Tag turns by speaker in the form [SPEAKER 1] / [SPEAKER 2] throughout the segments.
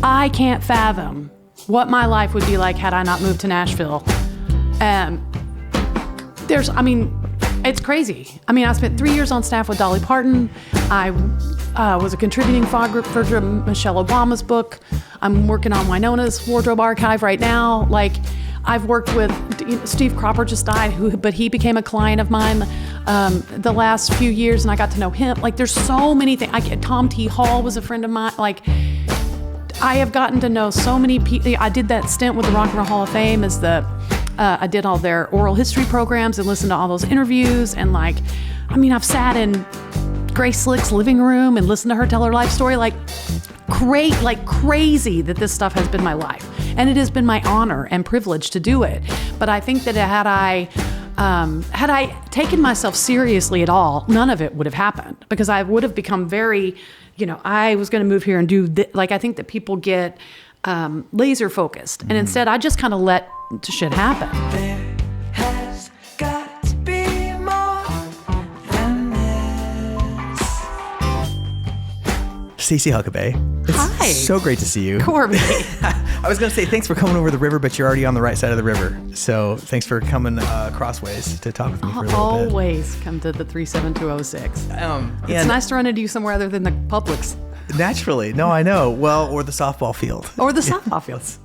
[SPEAKER 1] I can't fathom what my life would be like had I not moved to Nashville. It's crazy. I mean, I spent 3 years on staff with Dolly Parton. I was a contributing photographer to Michelle Obama's book. I'm working on Winona's wardrobe archive right now. Like, I've worked with Steve Cropper, just died, but he became a client of mine the last few years, and I got to know him. Like, there's so many things. Tom T. Hall was a friend of mine. Like, I have gotten to know so many people. I did that stint with the Rock and Roll Hall of Fame as I did all their oral history programs and listened to all those interviews. And I've sat in Grace Slick's living room and listened to her tell her life story. Crazy that this stuff has been my life. And it has been my honor and privilege to do it. But I think that had I taken myself seriously at all, none of it would have happened, because I would have become very, I was going to move here and do this. Like, I think that people get laser focused, and instead I just kind of let shit happen.
[SPEAKER 2] There has got to be more than this.
[SPEAKER 3] Stacie Huckeba. It's
[SPEAKER 1] Hi.
[SPEAKER 3] so great to see you.
[SPEAKER 1] Korby.
[SPEAKER 3] I was going to say thanks for coming over the river, but you're already on the right side of the river. So thanks for coming crossways to talk with me for a little bit.
[SPEAKER 1] Always come to the 37206. It's
[SPEAKER 3] And
[SPEAKER 1] nice to run into you somewhere other than the Publix.
[SPEAKER 3] naturally. No, I know. Well, or the softball field.
[SPEAKER 1] Or the softball fields.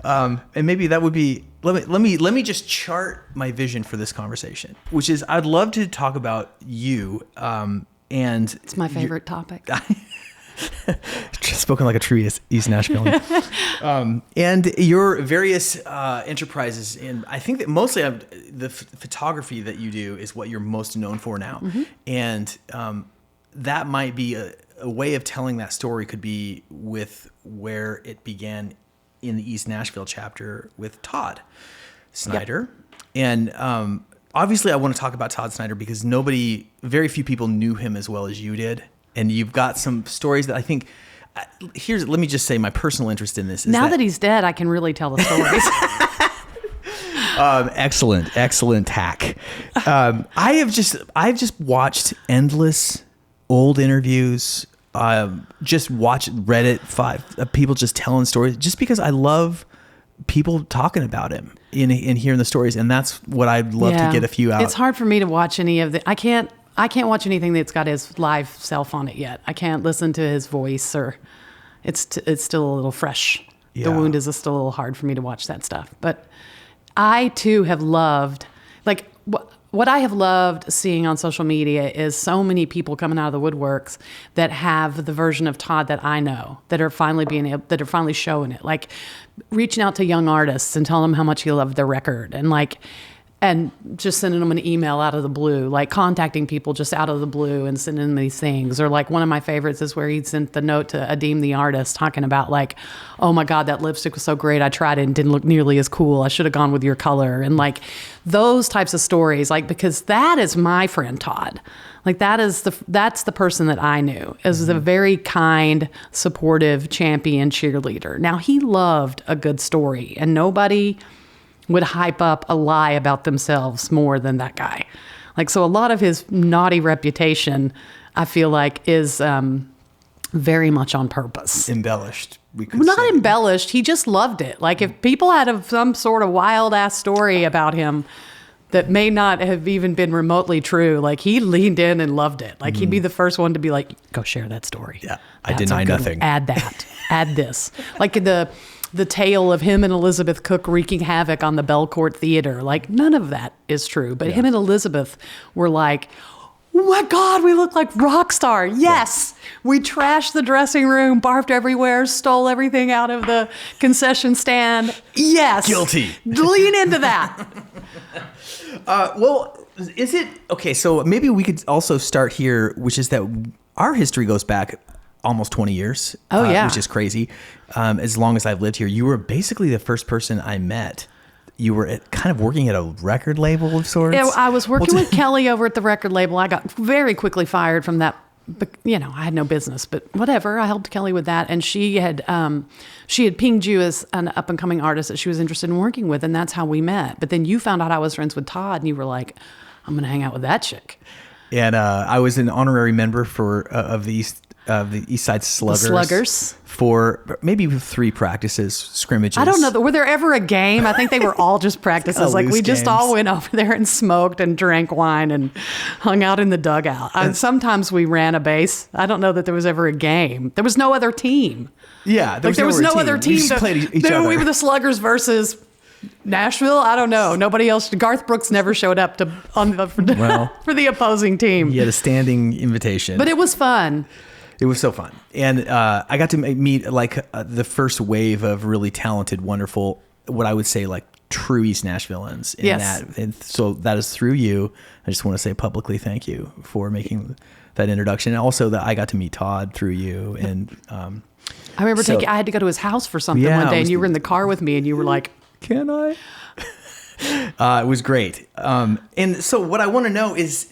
[SPEAKER 3] And maybe that would be, let me just chart my vision for this conversation, which is I'd love to talk about you. And
[SPEAKER 1] It's my favorite topic.
[SPEAKER 3] spoken like a true East Nashville. And your various enterprises, and I think that mostly the photography that you do is what you're most known for now. Mm-hmm. And that might be a way of telling that story could be with where it began in the East Nashville chapter with Todd Snider. Yep. And obviously I want to talk about Todd Snider because very few people knew him as well as you did. And you've got some stories that I think, let me just say my personal interest in this is
[SPEAKER 1] now that he's dead, I can really tell the stories.
[SPEAKER 3] Excellent hack. I've just watched endless old interviews, just watch Reddit, people just telling stories just because I love people talking about him in hearing the stories. And that's what I'd love to get a few out.
[SPEAKER 1] It's hard for me to watch any of I can't watch anything that's got his live self on it yet. I can't listen to his voice, or it's still a little fresh. Yeah. The wound is still a little hard for me to watch that stuff. But I too have loved, what I have loved seeing on social media is so many people coming out of the woodworks that have the version of Todd that I know, that are finally showing it, like reaching out to young artists and telling them how much he loved their record, and just sending them an email out of the blue, like contacting people just out of the blue and sending them these things. Or like one of my favorites is where he sent the note to Adim the artist talking about like, oh my God, that lipstick was so great. I tried it and didn't look nearly as cool. I should have gone with your color. And like those types of stories, like, because that is my friend Todd. Like that's the person that I knew as a very kind, supportive, champion cheerleader. Now he loved a good story, and nobody would hype up a lie about themselves more than that guy. Like, so a lot of his naughty reputation, I feel like, is very much on purpose.
[SPEAKER 3] Embellished.
[SPEAKER 1] Not embellished. He just loved it. Like, if people had some sort of wild ass story about him that may not have even been remotely true, like he leaned in and loved it. Like he'd be the first one to be like, go share that story.
[SPEAKER 3] Yeah. I deny nothing.
[SPEAKER 1] Add that. Add this. Like the tale of him and Elizabeth Cook wreaking havoc on the Belcourt Theater. Like, none of that is true. But him and Elizabeth were like, oh my God, we look like rock star. Yes. Yeah. We trashed the dressing room, barfed everywhere, stole everything out of the concession stand. Yes.
[SPEAKER 3] Guilty.
[SPEAKER 1] Lean into that.
[SPEAKER 3] Well, is it... Okay, so maybe we could also start here, which is that our history goes back almost 20 years.
[SPEAKER 1] Oh, yeah.
[SPEAKER 3] Which is crazy. As long as I've lived here, you were basically the first person I met. You were kind of working at a record label of sorts.
[SPEAKER 1] Yeah, I was working with Kelly over at the record label. I got very quickly fired from that. I had no business, but whatever. I helped Kelly with that. And she had pinged you as an up and coming artist that she was interested in working with. And that's how we met. But then you found out I was friends with Todd, and you were like, I'm going to hang out with that chick.
[SPEAKER 3] And I was an honorary member of the East the East Side Sluggers.
[SPEAKER 1] The Sluggers.
[SPEAKER 3] For maybe 3 practices, scrimmages.
[SPEAKER 1] I don't know. Were there ever a game? I think they were all just practices. Like, we just all went over there and smoked and drank wine and hung out in the dugout. Sometimes we ran a base. I don't know that there was ever a game. There was no other team.
[SPEAKER 3] Yeah.
[SPEAKER 1] There was no other team.
[SPEAKER 3] We just played each other.
[SPEAKER 1] We were the Sluggers versus Nashville. I don't know. Nobody else. Garth Brooks never showed up for the opposing team.
[SPEAKER 3] He had a standing invitation.
[SPEAKER 1] But it was fun.
[SPEAKER 3] It was so fun. And I got to meet the first wave of really talented, wonderful, what I would say like true East Nashvilleans. And so that is through you. I just want to say publicly thank you for making that introduction. And also that I got to meet Todd through you. And
[SPEAKER 1] I remember I had to go to his house for something one day, and you were in the car with me, and you were like,
[SPEAKER 3] "Can I?" It was great. And so what I want to know is,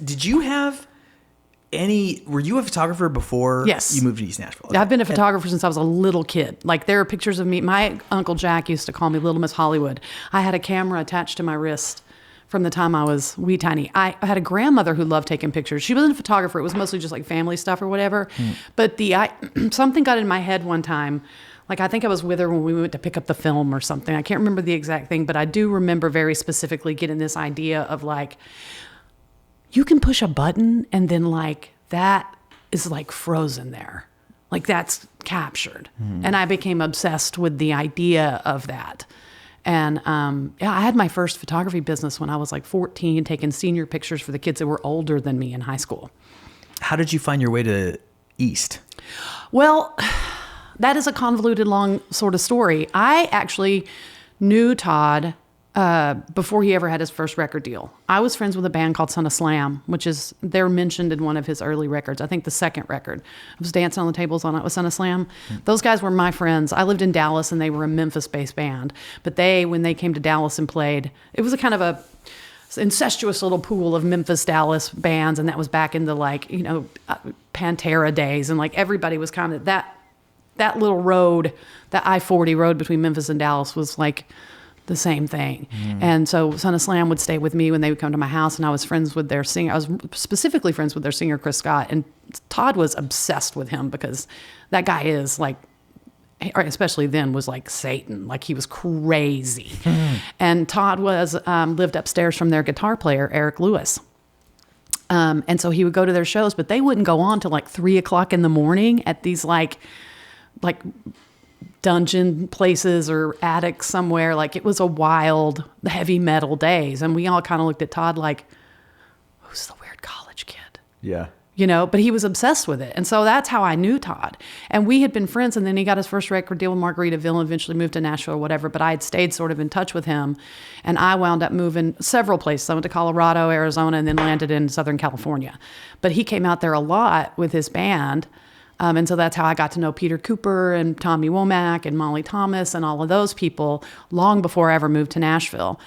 [SPEAKER 3] were you a photographer before you moved to East Nashville? Okay.
[SPEAKER 1] I've been a photographer since I was a little kid. Like, there are pictures of me. My Uncle Jack used to call me Little Miss Hollywood. I had a camera attached to my wrist from the time I was wee tiny. I had a grandmother who loved taking pictures. She wasn't a photographer. It was mostly just like family stuff or whatever. But something got in my head one time. Like, I think I was with her when we went to pick up the film or something. I can't remember the exact thing, but I do remember very specifically getting this idea of like, you can push a button and then like that is like frozen there. Like, that's captured. And I became obsessed with the idea of that. And I had my first photography business when I was like 14, taking senior pictures for the kids that were older than me in high school.
[SPEAKER 3] How did you find your way to East?
[SPEAKER 1] Well, that is a convoluted, long sort of story. I actually knew Todd before he ever had his first record deal. I was friends with a band called Son of Slam, which is, they're mentioned in one of his early records. I think the second record. I was dancing on the tables on it with Son of Slam. Those guys were my friends. I lived in Dallas and they were a Memphis-based band. But when they came to Dallas and played, it was a kind of a incestuous little pool of Memphis, Dallas bands. And that was back in the Pantera days. And like everybody was kind of that little road, that I-40 road between Memphis and Dallas was like the same thing. And so Son of Slam would stay with me when they would come to my house, and I was friends with their singer. I was specifically friends with their singer, Chris Scott, and Todd was obsessed with him because that guy is like, or especially then, was like Satan. Like, he was crazy. And Todd was lived upstairs from their guitar player, Eric Lewis. And so he would go to their shows, but they wouldn't go on till like 3:00 in the morning at these like dungeon places or attics somewhere. Like, it was a wild heavy metal days. And we all kind of looked at Todd like, who's the weird college kid?
[SPEAKER 3] Yeah.
[SPEAKER 1] But he was obsessed with it. And so that's how I knew Todd. And we had been friends, and then he got his first record deal with Margaritaville and eventually moved to Nashville or whatever. But I had stayed sort of in touch with him. And I wound up moving several places. I went to Colorado, Arizona, and then landed in Southern California. But he came out there a lot with his band. And so that's how I got to know Peter Cooper and Tommy Womack and Molly Thomas and all of those people long before I ever moved to Nashville.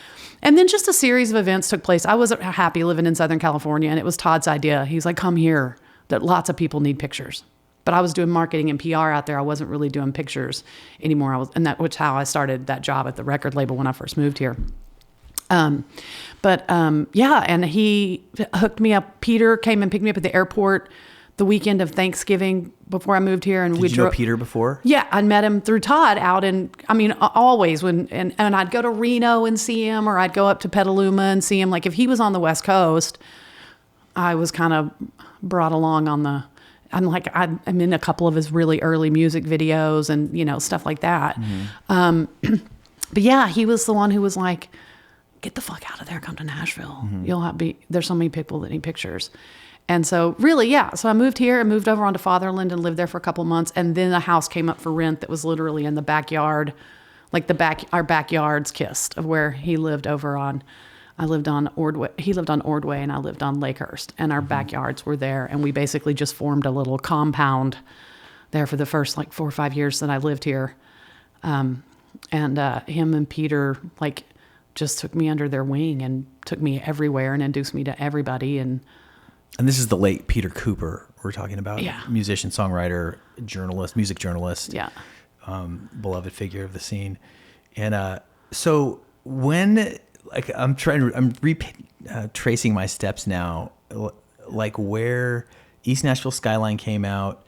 [SPEAKER 1] And then just a series of events took place. I wasn't happy living in Southern California, and it was Todd's idea. He's like, come here, that lots of people need pictures. But I was doing marketing and PR out there. I wasn't really doing pictures anymore. And that was how I started that job at the record label when I first moved here. And he hooked me up. Peter came and picked me up at the airport the weekend of Thanksgiving before I moved here. And
[SPEAKER 3] Did you know Peter before?
[SPEAKER 1] Yeah, I met him through Todd out in, always and I'd go to Reno and see him, or I'd go up to Petaluma and see him. Like, if he was on the West Coast, I was kind of brought along I'm in a couple of his really early music videos and, stuff like that. But yeah, he was the one who was like, get the fuck out of there, come to Nashville. There's so many people that need pictures. And so really, yeah. So I moved here and moved over onto Fatherland and lived there for a couple months. And then a house came up for rent that was literally in the backyard, like our backyards kissed of where he lived I lived on Ordway. He lived on Ordway and I lived on Lakehurst, and our backyards were there. And we basically just formed a little compound there for the first 4 or 5 years that I lived here. Him and Peter just took me under their wing and took me everywhere and introduced me to everybody. And
[SPEAKER 3] this is the late Peter Cooper we're talking about.
[SPEAKER 1] Yeah.
[SPEAKER 3] Musician, songwriter, journalist, music journalist.
[SPEAKER 1] Yeah.
[SPEAKER 3] Beloved figure of the scene. And so when, I'm tracing my steps now, where East Nashville Skyline came out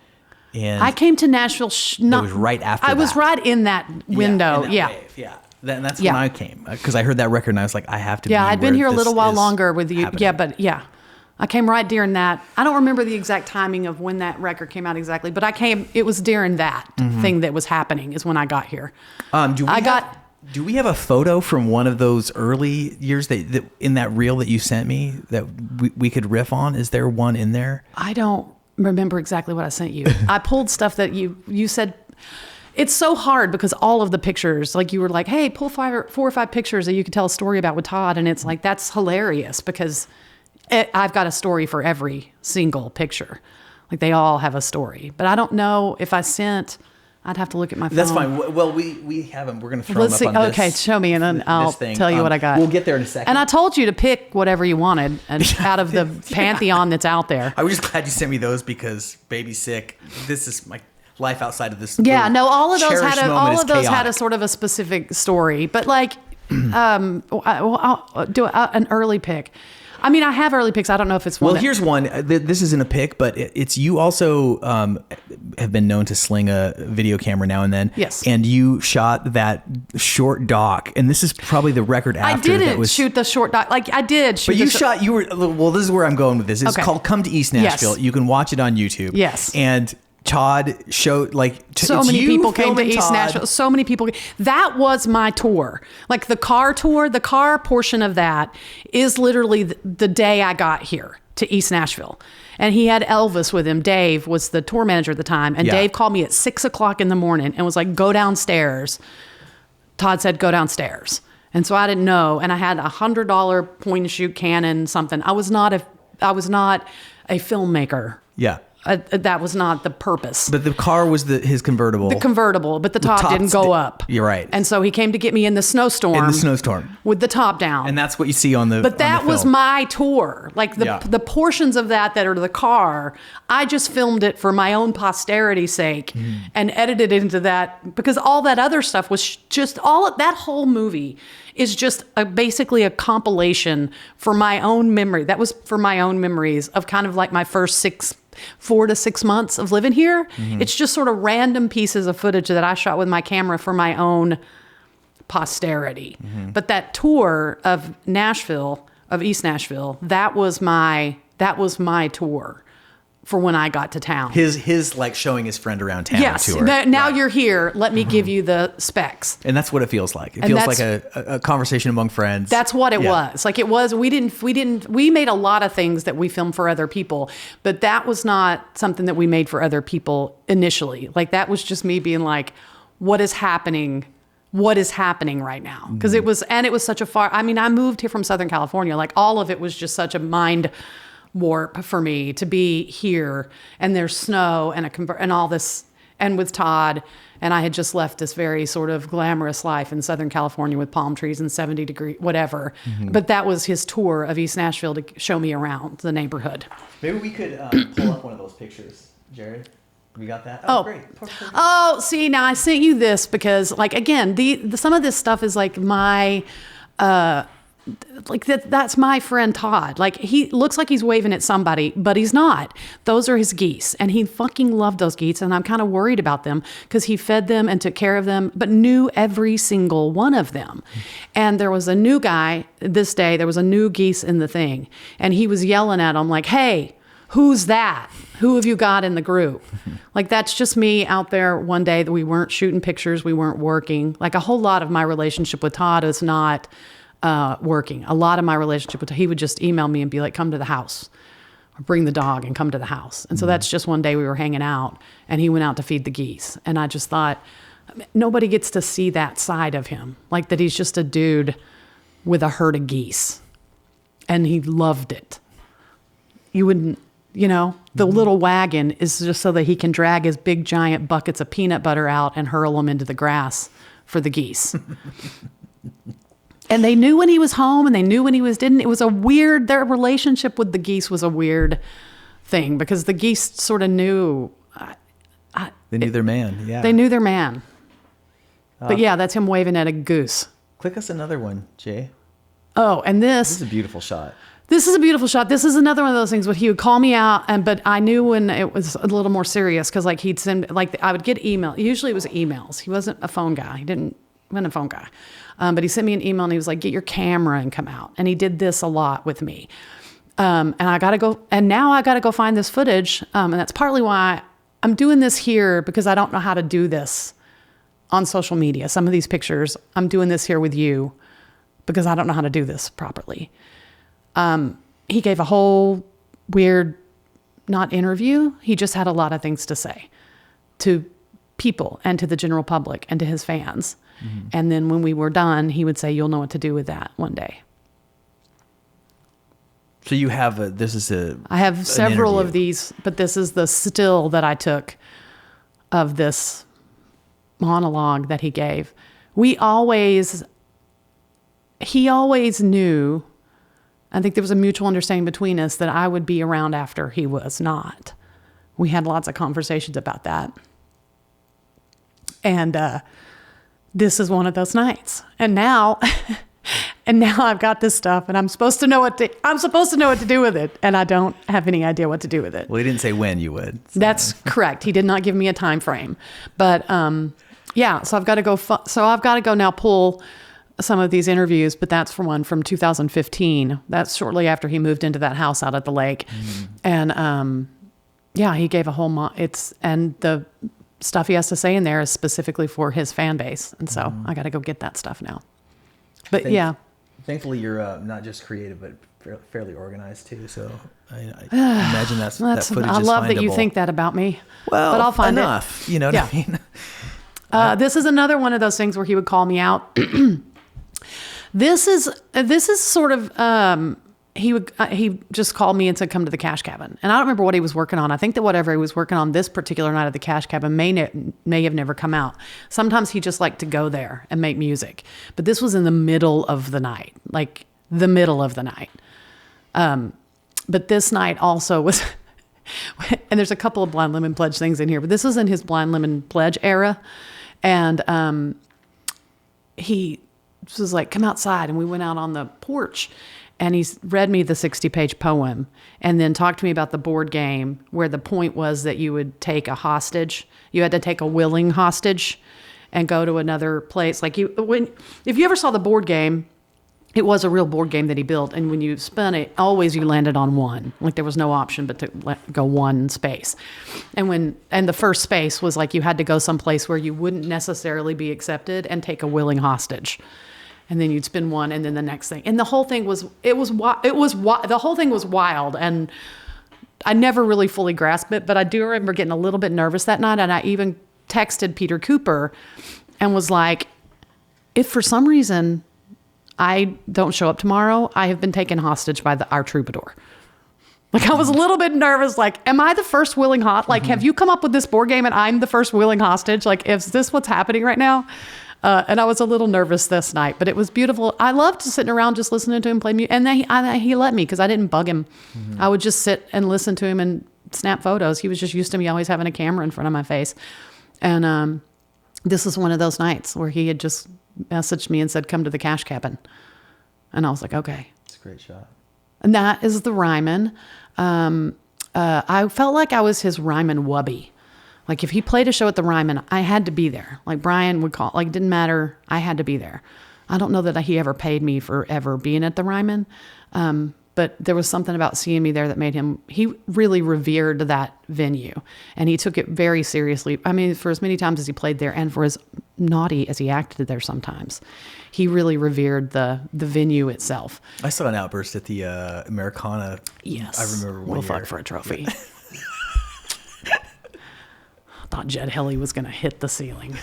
[SPEAKER 3] And
[SPEAKER 1] I came to Nashville.
[SPEAKER 3] it was right after
[SPEAKER 1] I was
[SPEAKER 3] that.
[SPEAKER 1] right in that window.
[SPEAKER 3] in that
[SPEAKER 1] Yeah.
[SPEAKER 3] wave, yeah. That's when I came, because I heard that record and I was like, I have to.
[SPEAKER 1] Yeah,
[SPEAKER 3] be
[SPEAKER 1] I'd been
[SPEAKER 3] where
[SPEAKER 1] here a
[SPEAKER 3] this
[SPEAKER 1] little while
[SPEAKER 3] is
[SPEAKER 1] longer with you.
[SPEAKER 3] happening.
[SPEAKER 1] Yeah, but yeah. I came right during that. I don't remember the exact timing of when that record came out exactly, but it was during that thing that was happening is when I got here.
[SPEAKER 3] Do we have a photo from one of those early years that in that reel that you sent me that we could riff on? Is there one in there?
[SPEAKER 1] I don't remember exactly what I sent you. I pulled stuff that you said. It's so hard because all of the pictures, like you were like, hey, pull 4 or 5 pictures that you could tell a story about with Todd. And it's like, that's hilarious because I've got a story for every single picture. Like they all have a story. But I don't know if I sent, I'd have to look at my phone.
[SPEAKER 3] That's fine. Well, we have them. We're going to throw them up on this.
[SPEAKER 1] Okay, show me and then I'll tell you what I got.
[SPEAKER 3] We'll get there in a second.
[SPEAKER 1] And I told you to pick whatever you wanted out of the pantheon that's out there.
[SPEAKER 3] I was just glad you sent me those because baby's sick. This is my life outside of this.
[SPEAKER 1] Yeah, no, all of those
[SPEAKER 3] cherished
[SPEAKER 1] had
[SPEAKER 3] moment is
[SPEAKER 1] had a
[SPEAKER 3] chaotic.
[SPEAKER 1] sort of a specific story, but like, I'll do an early pick. I mean, I have early picks. I don't know if it's one.
[SPEAKER 3] Well, here's one. This isn't a pick, but it's you also have been known to sling a video camera now and then.
[SPEAKER 1] Yes.
[SPEAKER 3] And you shot that short doc, and this is probably the record after.
[SPEAKER 1] I didn't
[SPEAKER 3] that was,
[SPEAKER 1] shoot the short doc. Like I did shoot.
[SPEAKER 3] But you shot. You were well. This is where I'm going with this. It's
[SPEAKER 1] Okay.
[SPEAKER 3] called "Come to East Nashville."
[SPEAKER 1] Yes.
[SPEAKER 3] You can watch it on YouTube.
[SPEAKER 1] Yes.
[SPEAKER 3] And Todd showed
[SPEAKER 1] so
[SPEAKER 3] it's
[SPEAKER 1] many
[SPEAKER 3] you
[SPEAKER 1] people came to
[SPEAKER 3] filming
[SPEAKER 1] East
[SPEAKER 3] Todd.
[SPEAKER 1] Nashville. So many people. That was my tour. Like the car tour, the car portion of that is literally the day I got here to East Nashville. And he had Elvis with him. Dave was the tour manager at the time. And
[SPEAKER 3] Yeah.
[SPEAKER 1] Dave called me at 6:00 in the morning and was like, go downstairs. Todd said, go downstairs. And so I didn't know. And I had a $100 point and shoot Canon something. I was not a filmmaker.
[SPEAKER 3] Yeah.
[SPEAKER 1] That was not the purpose.
[SPEAKER 3] But the car was his convertible.
[SPEAKER 1] The convertible, but the top didn't go up.
[SPEAKER 3] You're right.
[SPEAKER 1] And so he came to get me in the snowstorm.
[SPEAKER 3] In the snowstorm.
[SPEAKER 1] With the top down.
[SPEAKER 3] And that's what you see on the.
[SPEAKER 1] But that was my tour. Like the portions of that are the car, I just filmed it for my own posterity's sake and edited it into that because all that other stuff was just that whole movie is just basically a compilation for my own memory. That was for my own memories of kind of like my first 4 to 6 months of living here. It's just sort of random pieces of footage that I shot with my camera for my own posterity. But that tour of Nashville, of East Nashville, that was my tour for when I got to town.
[SPEAKER 3] His like showing his friend around town tour.
[SPEAKER 1] Now you're here. Let me give you the specs.
[SPEAKER 3] And that's what it feels like. It feels like a conversation among friends.
[SPEAKER 1] That's what it was. Like it was, we made a lot of things that we filmed for other people, but that was not something that we made for other people initially. Like that was just me being like, what is happening right now? Because it was such a I moved here from Southern California. Like all of it was just such a mind warp for me to be here, and there's snow and all this, and with Todd, and I had just left this very sort of glamorous life in Southern California with palm trees and 70-degree whatever. But that was his tour of East Nashville to show me around the neighborhood.
[SPEAKER 3] Maybe we could pull up one of those pictures, Jared. We got that?
[SPEAKER 1] Oh,
[SPEAKER 3] great.
[SPEAKER 1] Oh, see, now I sent you this because, like, again, some of this stuff is like my. That's my friend Todd. Like he looks like he's waving at somebody, but he's not. Those are his geese, and he fucking loved those geese, and I'm kind of worried about them because he fed them and took care of them, but knew every single one of them. And there was a new guy this day. There was a new geese in the thing, and he was yelling at him like, "Hey, who's that? Who have you got in the group?" Like that's just me out there one day that we weren't shooting pictures, we weren't working. Like a whole lot of my relationship with Todd is not working. A lot of my relationship with he would just email me and be like, come to the house, or bring the dog and come to the house. And so that's just one day we were hanging out and he went out to feed the geese. And I just thought, nobody gets to see that side of him. Like that he's just a dude with a herd of geese. And he loved it. You wouldn't, the little wagon is just so that he can drag his big giant buckets of peanut butter out and hurl them into the grass for the geese. And they knew when he was home and they knew when he didn't. It was their relationship with the geese was a weird thing because the geese sort of knew.
[SPEAKER 3] They knew their man, yeah.
[SPEAKER 1] They knew their man. But yeah, that's him waving at a goose.
[SPEAKER 3] Click us another one, Jay.
[SPEAKER 1] Oh, and
[SPEAKER 3] This is a beautiful shot.
[SPEAKER 1] This is a beautiful shot. This is another one of those things where he would call me out, but I knew when it was a little more serious because like he'd send, like I would get email. Usually it was emails. He wasn't a phone guy. Wasn't a phone guy. But he sent me an email and he was like, get your camera and come out. And he did this a lot with me. And I got to go, and now I got to go find this footage. And that's partly why I'm doing this here, because I don't know how to do this on social media. Some of these pictures, I'm doing this here with you because I don't know how to do this properly. He gave a whole weird, not interview. He just had a lot of things to say to people and to the general public and to his fans. Mm-hmm. And then when we were done, he would say, you'll know what to do with that one day.
[SPEAKER 3] So you have
[SPEAKER 1] I have several of these, but this is the still that I took of this monologue that he gave. He always knew, I think there was a mutual understanding between us that I would be around after he was not. We had lots of conversations about that. And this is one of those nights. And now I've got this stuff and I'm supposed to know what to do with it, and I don't have any idea what to do with it.
[SPEAKER 3] Well, he didn't say when you would. So.
[SPEAKER 1] That's correct. He did not give me a time frame. But yeah, so I've got to go now pull some of these interviews, but that's for one from 2015. That's shortly after he moved into that house out at the lake. Mm. And yeah, he gave a whole and the stuff he has to say in there is specifically for his fan base. And so I got to go get that stuff now. But
[SPEAKER 3] thankfully you're not just creative, but fairly organized too. So I imagine that footage
[SPEAKER 1] I
[SPEAKER 3] is
[SPEAKER 1] love
[SPEAKER 3] findable.
[SPEAKER 1] that you think that about me.
[SPEAKER 3] Well,
[SPEAKER 1] but I'll find
[SPEAKER 3] enough,
[SPEAKER 1] it.
[SPEAKER 3] You know what I mean?
[SPEAKER 1] This is another one of those things where he would call me out. This is sort of, he just called me and said, come to the Cash Cabin. And I don't remember what he was working on. I think that whatever he was working on this particular night at the Cash Cabin may have never come out. Sometimes he just liked to go there and make music. But this was in the middle of the night, like the middle of the night. But this night also was, and there's a couple of Blind Lemon Pledge things in here, but this was in his Blind Lemon Pledge era. And he was like, come outside. And we went out on the porch. And he read me the 60-page poem and then talked to me about the board game where the point was that you would take a hostage. You had to take a willing hostage and go to another place. Like if you ever saw the board game, it was a real board game that he built. And when you spun it, always you landed on one. Like there was no option but to go one space. And the first space was like you had to go someplace where you wouldn't necessarily be accepted and take a willing hostage. And then you'd spin one, and then the next thing, and the whole thing was the whole thing was wild, and I never really fully grasped it. But I do remember getting a little bit nervous that night, and I even texted Peter Cooper, and was like, "If for some reason I don't show up tomorrow, I have been taken hostage by our troubadour." Like I was a little bit nervous. Like, am I the first willing Like, have you come up with this board game, and I'm the first willing hostage? Like, is this what's happening right now? And I was a little nervous this night, but it was beautiful. I loved sitting around just listening to him play music. And then he let me because I didn't bug him. Mm-hmm. I would just sit and listen to him and snap photos. He was just used to me always having a camera in front of my face. And this was one of those nights where he had just messaged me and said, come to the Cash Cabin. And I was like, okay.
[SPEAKER 3] It's a great shot.
[SPEAKER 1] And that is the Ryman. I felt like I was his Ryman wubby. Like if he played a show at the Ryman, I had to be there. Like Brian would call, like it didn't matter. I had to be there. I don't know that he ever paid me for ever being at the Ryman. But there was something about seeing me there that made he really revered that venue, and he took it very seriously. I mean, for as many times as he played there and for as naughty as he acted there sometimes, he really revered the venue itself.
[SPEAKER 3] I saw an outburst at the Americana.
[SPEAKER 1] Yes.
[SPEAKER 3] I remember one
[SPEAKER 1] we'll
[SPEAKER 3] year.
[SPEAKER 1] Fuck for a trophy. Thought Jed Helly was going to hit the ceiling.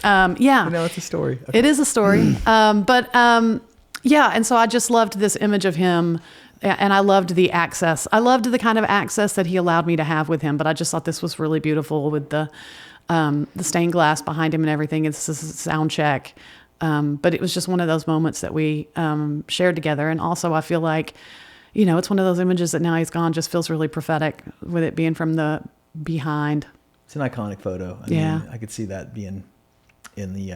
[SPEAKER 1] Yeah.
[SPEAKER 3] No, it's a story. Okay.
[SPEAKER 1] It is a story. Yeah. And so I just loved this image of him, and I loved the access. I loved the kind of access that he allowed me to have with him, but I just thought this was really beautiful with the stained glass behind him and everything. It's a sound check. But it was just one of those moments that we shared together. And also I feel like, it's one of those images that now he's gone just feels really prophetic with it being from the behind.
[SPEAKER 3] It's an iconic photo. I mean, I could see that being in the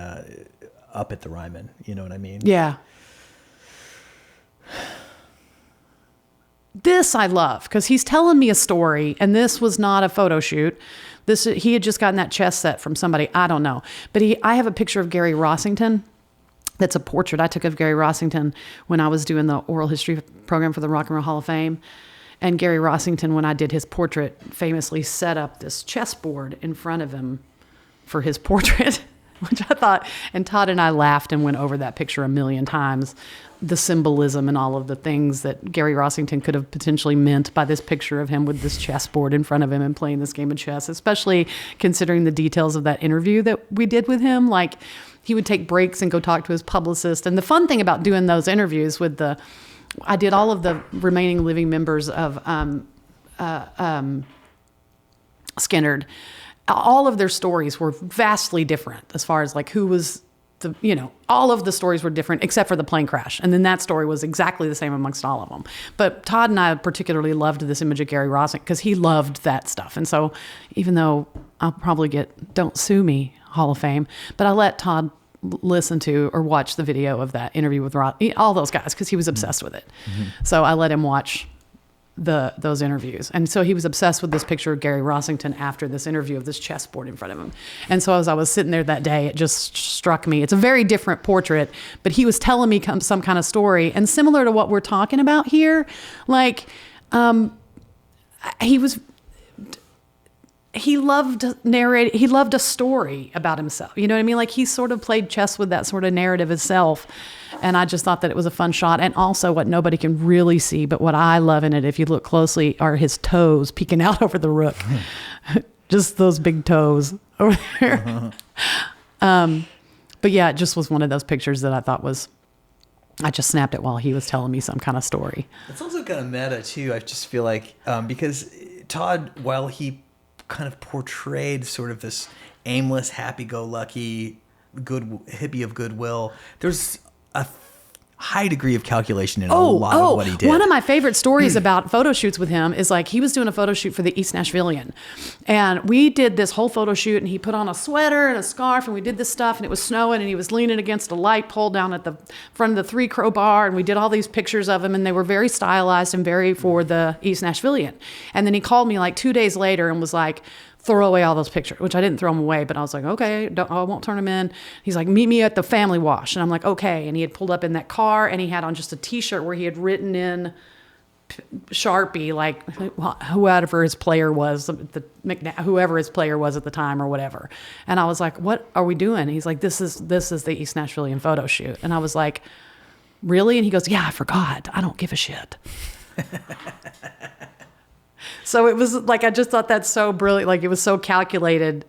[SPEAKER 3] up at the Ryman. You know what I mean?
[SPEAKER 1] Yeah. this I love because he's telling me a story, and this was not a photo shoot. He had just gotten that chess set from somebody, I don't know. But I have a picture of Gary Rossington. That's a portrait I took of Gary Rossington when I was doing the oral history program for the Rock and Roll Hall of Fame. And Gary Rossington, when I did his portrait, famously set up this chessboard in front of him for his portrait, which I thought, and Todd and I laughed and went over that picture a million times, the symbolism and all of the things that Gary Rossington could have potentially meant by this picture of him with this chessboard in front of him and playing this game of chess, especially considering the details of that interview that we did with him. Like, he would take breaks and go talk to his publicist. And the fun thing about doing those interviews I did all of the remaining living members of Skinnerd. All of their stories were vastly different as far as like who was all of the stories were different except for the plane crash. And then that story was exactly the same amongst all of them. But Todd and I particularly loved this image of Gary Rossington because he loved that stuff. And so even though I'll probably get Don't Sue Me Hall of Fame, but I let Todd listen to or watch the video of that interview with all those guys because he was obsessed with it. Mm-hmm. So I let him watch those interviews. And so he was obsessed with this picture of Gary Rossington after this interview of this chessboard in front of him. And so as I was sitting there that day, it just struck me. It's a very different portrait, but he was telling me some kind of story. And similar to what we're talking about here, like he loved narrating. He loved a story about himself. You know what I mean? Like he sort of played chess with that sort of narrative himself. And I just thought that it was a fun shot. And also what nobody can really see, but what I love in it, if you look closely, are his toes peeking out over the rook. Just those big toes over there. But yeah, it just was one of those pictures that I thought I just snapped it while he was telling me some kind of story.
[SPEAKER 3] It's also kind of meta too. I just feel like, because Todd, while he kind of portrayed sort of this aimless, happy-go-lucky, good hippie of goodwill, there's a high degree of calculation in a lot of what he did.
[SPEAKER 1] One of my favorite stories about photo shoots with him is like he was doing a photo shoot for the East Nashvilleian, and we did this whole photo shoot, and he put on a sweater and a scarf, and we did this stuff, and it was snowing, and he was leaning against a light pole down at the front of the 3 Crow bar, and we did all these pictures of him, and they were very stylized and very for the East Nashvilleian. And then he called me like 2 days later and was like, throw away all those pictures, which I didn't throw them away, but I was like, okay, I won't turn them in. He's like, meet me at the family wash. And I'm like, okay. And he had pulled up in that car, and he had on just a t-shirt where he had written in Sharpie, like whoever his player was, whoever his player was at the time or whatever. And I was like, what are we doing? And he's like, this is the East Nashvilleian photo shoot. And I was like, really? And he goes, yeah, I forgot. I don't give a shit. So it was like, I just thought that's so brilliant. Like it was so calculated.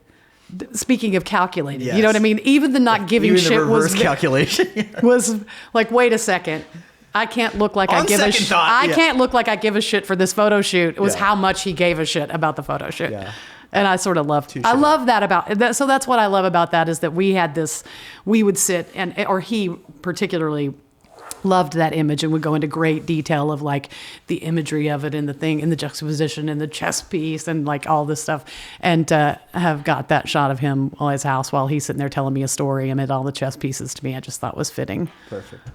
[SPEAKER 1] Speaking of calculated, yes. You know what I mean? Even the not giving shit was
[SPEAKER 3] calculation.
[SPEAKER 1] Was like, wait a second. I can't look like I give a shit. I can't look like I give a shit for this photo shoot. It was how much he gave a shit about the photo shoot. Yeah. And I sort of loved, I love that about that. So that's what I love about that is that we had this, we would sit or he particularly loved that image and would go into great detail of like the imagery of it and the thing and the juxtaposition and the chess piece and like all this stuff. And have got that shot of him at his house while he's sitting there telling me a story amid all the chess pieces to me, I just thought was fitting.
[SPEAKER 3] Perfect.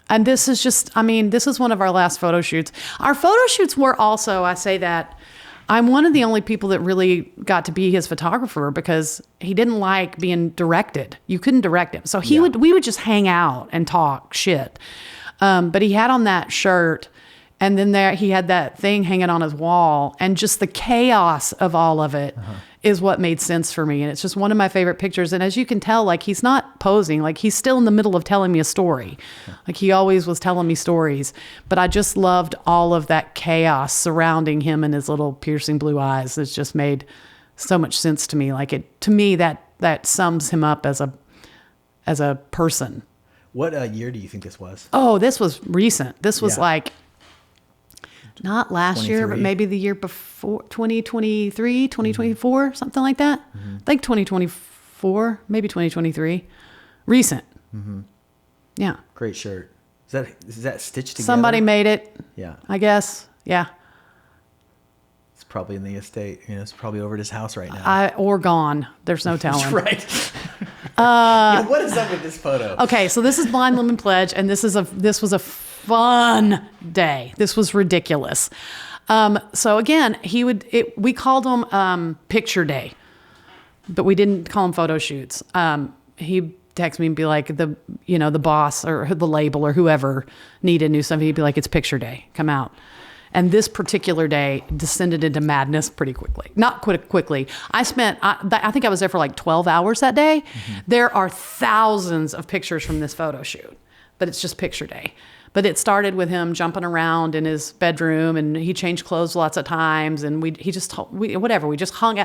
[SPEAKER 1] And this is just, I mean, this is one of our last photo shoots. Our photo shoots were also, I say that, I'm one of the only people that really got to be his photographer because he didn't like being directed. You couldn't direct him. So we would just hang out and talk shit. But he had on that shirt and then he had that thing hanging on his wall and just the chaos of all of it is what made sense for me. And it's just one of my favorite pictures. And as you can tell, like he's not posing, like he's still in the middle of telling me a story. Like he always was telling me stories, but I just loved all of that chaos surrounding him and his little piercing blue eyes. It's just made so much sense to me. Like to me, that sums him up as a person.
[SPEAKER 3] What year do you think this was?
[SPEAKER 1] Oh, this was recent. This was like, not last year, but maybe the year before, 2023, 2024, something like that. I think 2024, maybe 2023. Recent. Yeah.
[SPEAKER 3] Great shirt. Is that stitched together?
[SPEAKER 1] Somebody made it.
[SPEAKER 3] Yeah.
[SPEAKER 1] I guess. Yeah.
[SPEAKER 3] It's probably in the estate. It's probably over at his house right now.
[SPEAKER 1] Or gone. There's no telling.
[SPEAKER 3] That's right. What is up with this photo?
[SPEAKER 1] Okay, so this is Blind Lemon Pledge, and this was a fun day. This was ridiculous. So again, we called them picture day, but we didn't call them photo shoots. He'd text me and be like, the boss or the label or whoever needed new stuff. He'd be like, it's picture day, come out. And this particular day descended into madness pretty quickly. Not quickly. I think I was there for like 12 hours that day. Mm-hmm. There are thousands of pictures from this photo shoot, but it's just picture day. But it started with him jumping around in his bedroom, and he changed clothes lots of times, and we just hung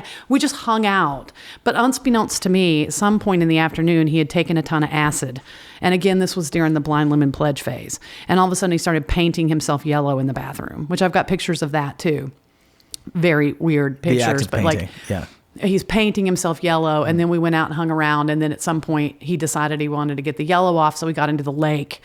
[SPEAKER 1] out. But unbeknownst to me, at some point in the afternoon, he had taken a ton of acid. And again, this was during the Blind Lemon Pledge phase. And all of a sudden, he started painting himself yellow in the bathroom, which I've got pictures of that too. Very weird pictures, but
[SPEAKER 3] painting. Yeah.
[SPEAKER 1] He's painting himself yellow, and then we went out and hung around, and then at some point, he decided he wanted to get the yellow off, so we got into the lake.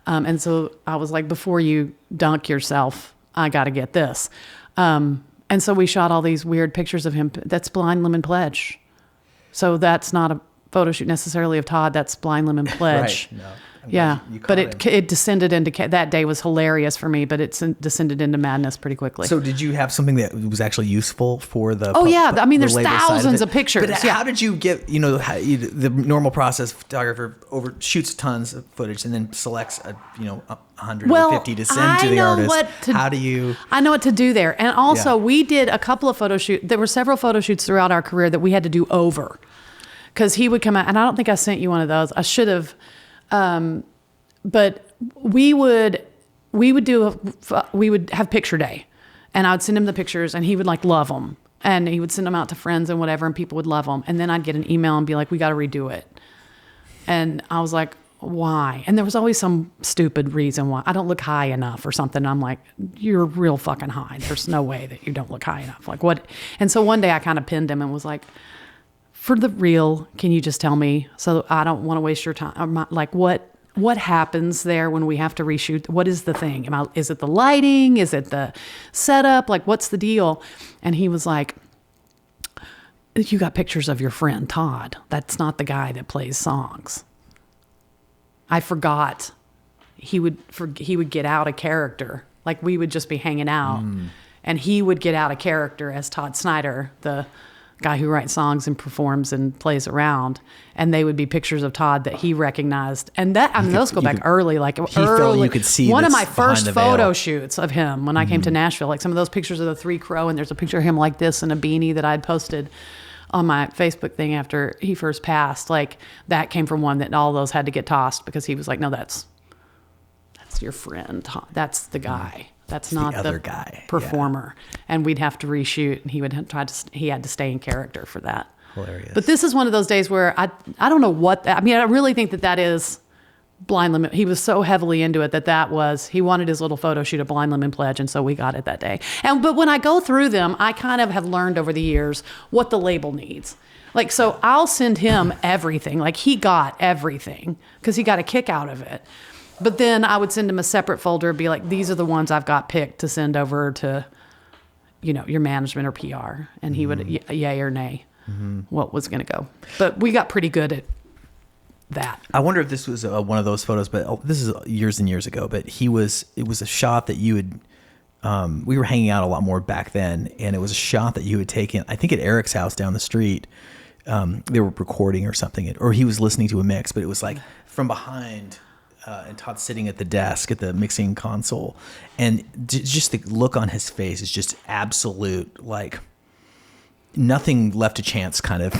[SPEAKER 1] And so I was like, before you dunk yourself, I got to get this. And so we shot all these weird pictures of him. That's Blind Lemon Pledge. So that's not a photo shoot necessarily of Todd. That's Blind Lemon Pledge. Right. No. Yeah, but it descended into, that day was hilarious for me, but it descended into madness pretty quickly.
[SPEAKER 3] So did you have something that was actually useful for the
[SPEAKER 1] I mean, there's thousands of pictures.
[SPEAKER 3] But how did you get, the normal process, photographer shoots tons of footage and then selects 150 to send to the artist. How do you?
[SPEAKER 1] I know what to do there. And also we did a couple of photo shoots. There were several photo shoots throughout our career that we had to do over. Because he would come out, and I don't think I sent you one of those. I should have. But we would have picture day, and I would send him the pictures, and he would love them, and he would send them out to friends and whatever, and people would love them. And then I'd get an email and be like, we got to redo it. And I was like, why? And there was always some stupid reason why. I don't look high enough or something. I'm like, you're real fucking high. There's no way that you don't look high enough. Like what? And so one day I kind of pinned him and was like, for the real, can you just tell me? So I don't want to waste your time. Like what happens there when we have to reshoot? What is the thing? Is it the lighting? Is it the setup? Like, what's the deal? And he was like, you got pictures of your friend Todd. That's not the guy that plays songs. I forgot. He would get out of character. Like we would just be hanging out, and he would get out of character as Todd Snider, the guy who writes songs and performs and plays around, and they would be pictures of Todd that he recognized. And those go back early,
[SPEAKER 3] felt you could see
[SPEAKER 1] one of my first photo shoots of him when I came to Nashville, like some of those pictures of the 3 Crow, and there's a picture of him like this in a beanie that I'd posted on my Facebook thing after he first passed. Like that came from one that all those had to get tossed because he was like, no, that's your friend Todd. That's the guy. That's not the other guy performer. Yeah. And we'd have to reshoot, and he had to stay in character for that.
[SPEAKER 3] Hilarious.
[SPEAKER 1] But this is one of those days where I don't know what, I really think that is Blind Lemon. He was so heavily into it he wanted his little photo shoot at Blind Lemon Pledge, and so we got it that day. But when I go through them, I kind of have learned over the years what the label needs. Like, so I'll send him everything. Like he got everything because he got a kick out of it. But then I would send him a separate folder and be like, these are the ones I've got picked to send over to, your management or PR. And he would yay or nay what was going to go. But we got pretty good at that.
[SPEAKER 3] I wonder if this was one of those photos, but this is years and years ago. But it was a shot that you had, we were hanging out a lot more back then. And it was a shot that you had taken, I think at Eric's house down the street. They were recording or something, or he was listening to a mix, but it was like from behind. And Todd's sitting at the desk at the mixing console, and just the look on his face is just absolute, like nothing left to chance kind of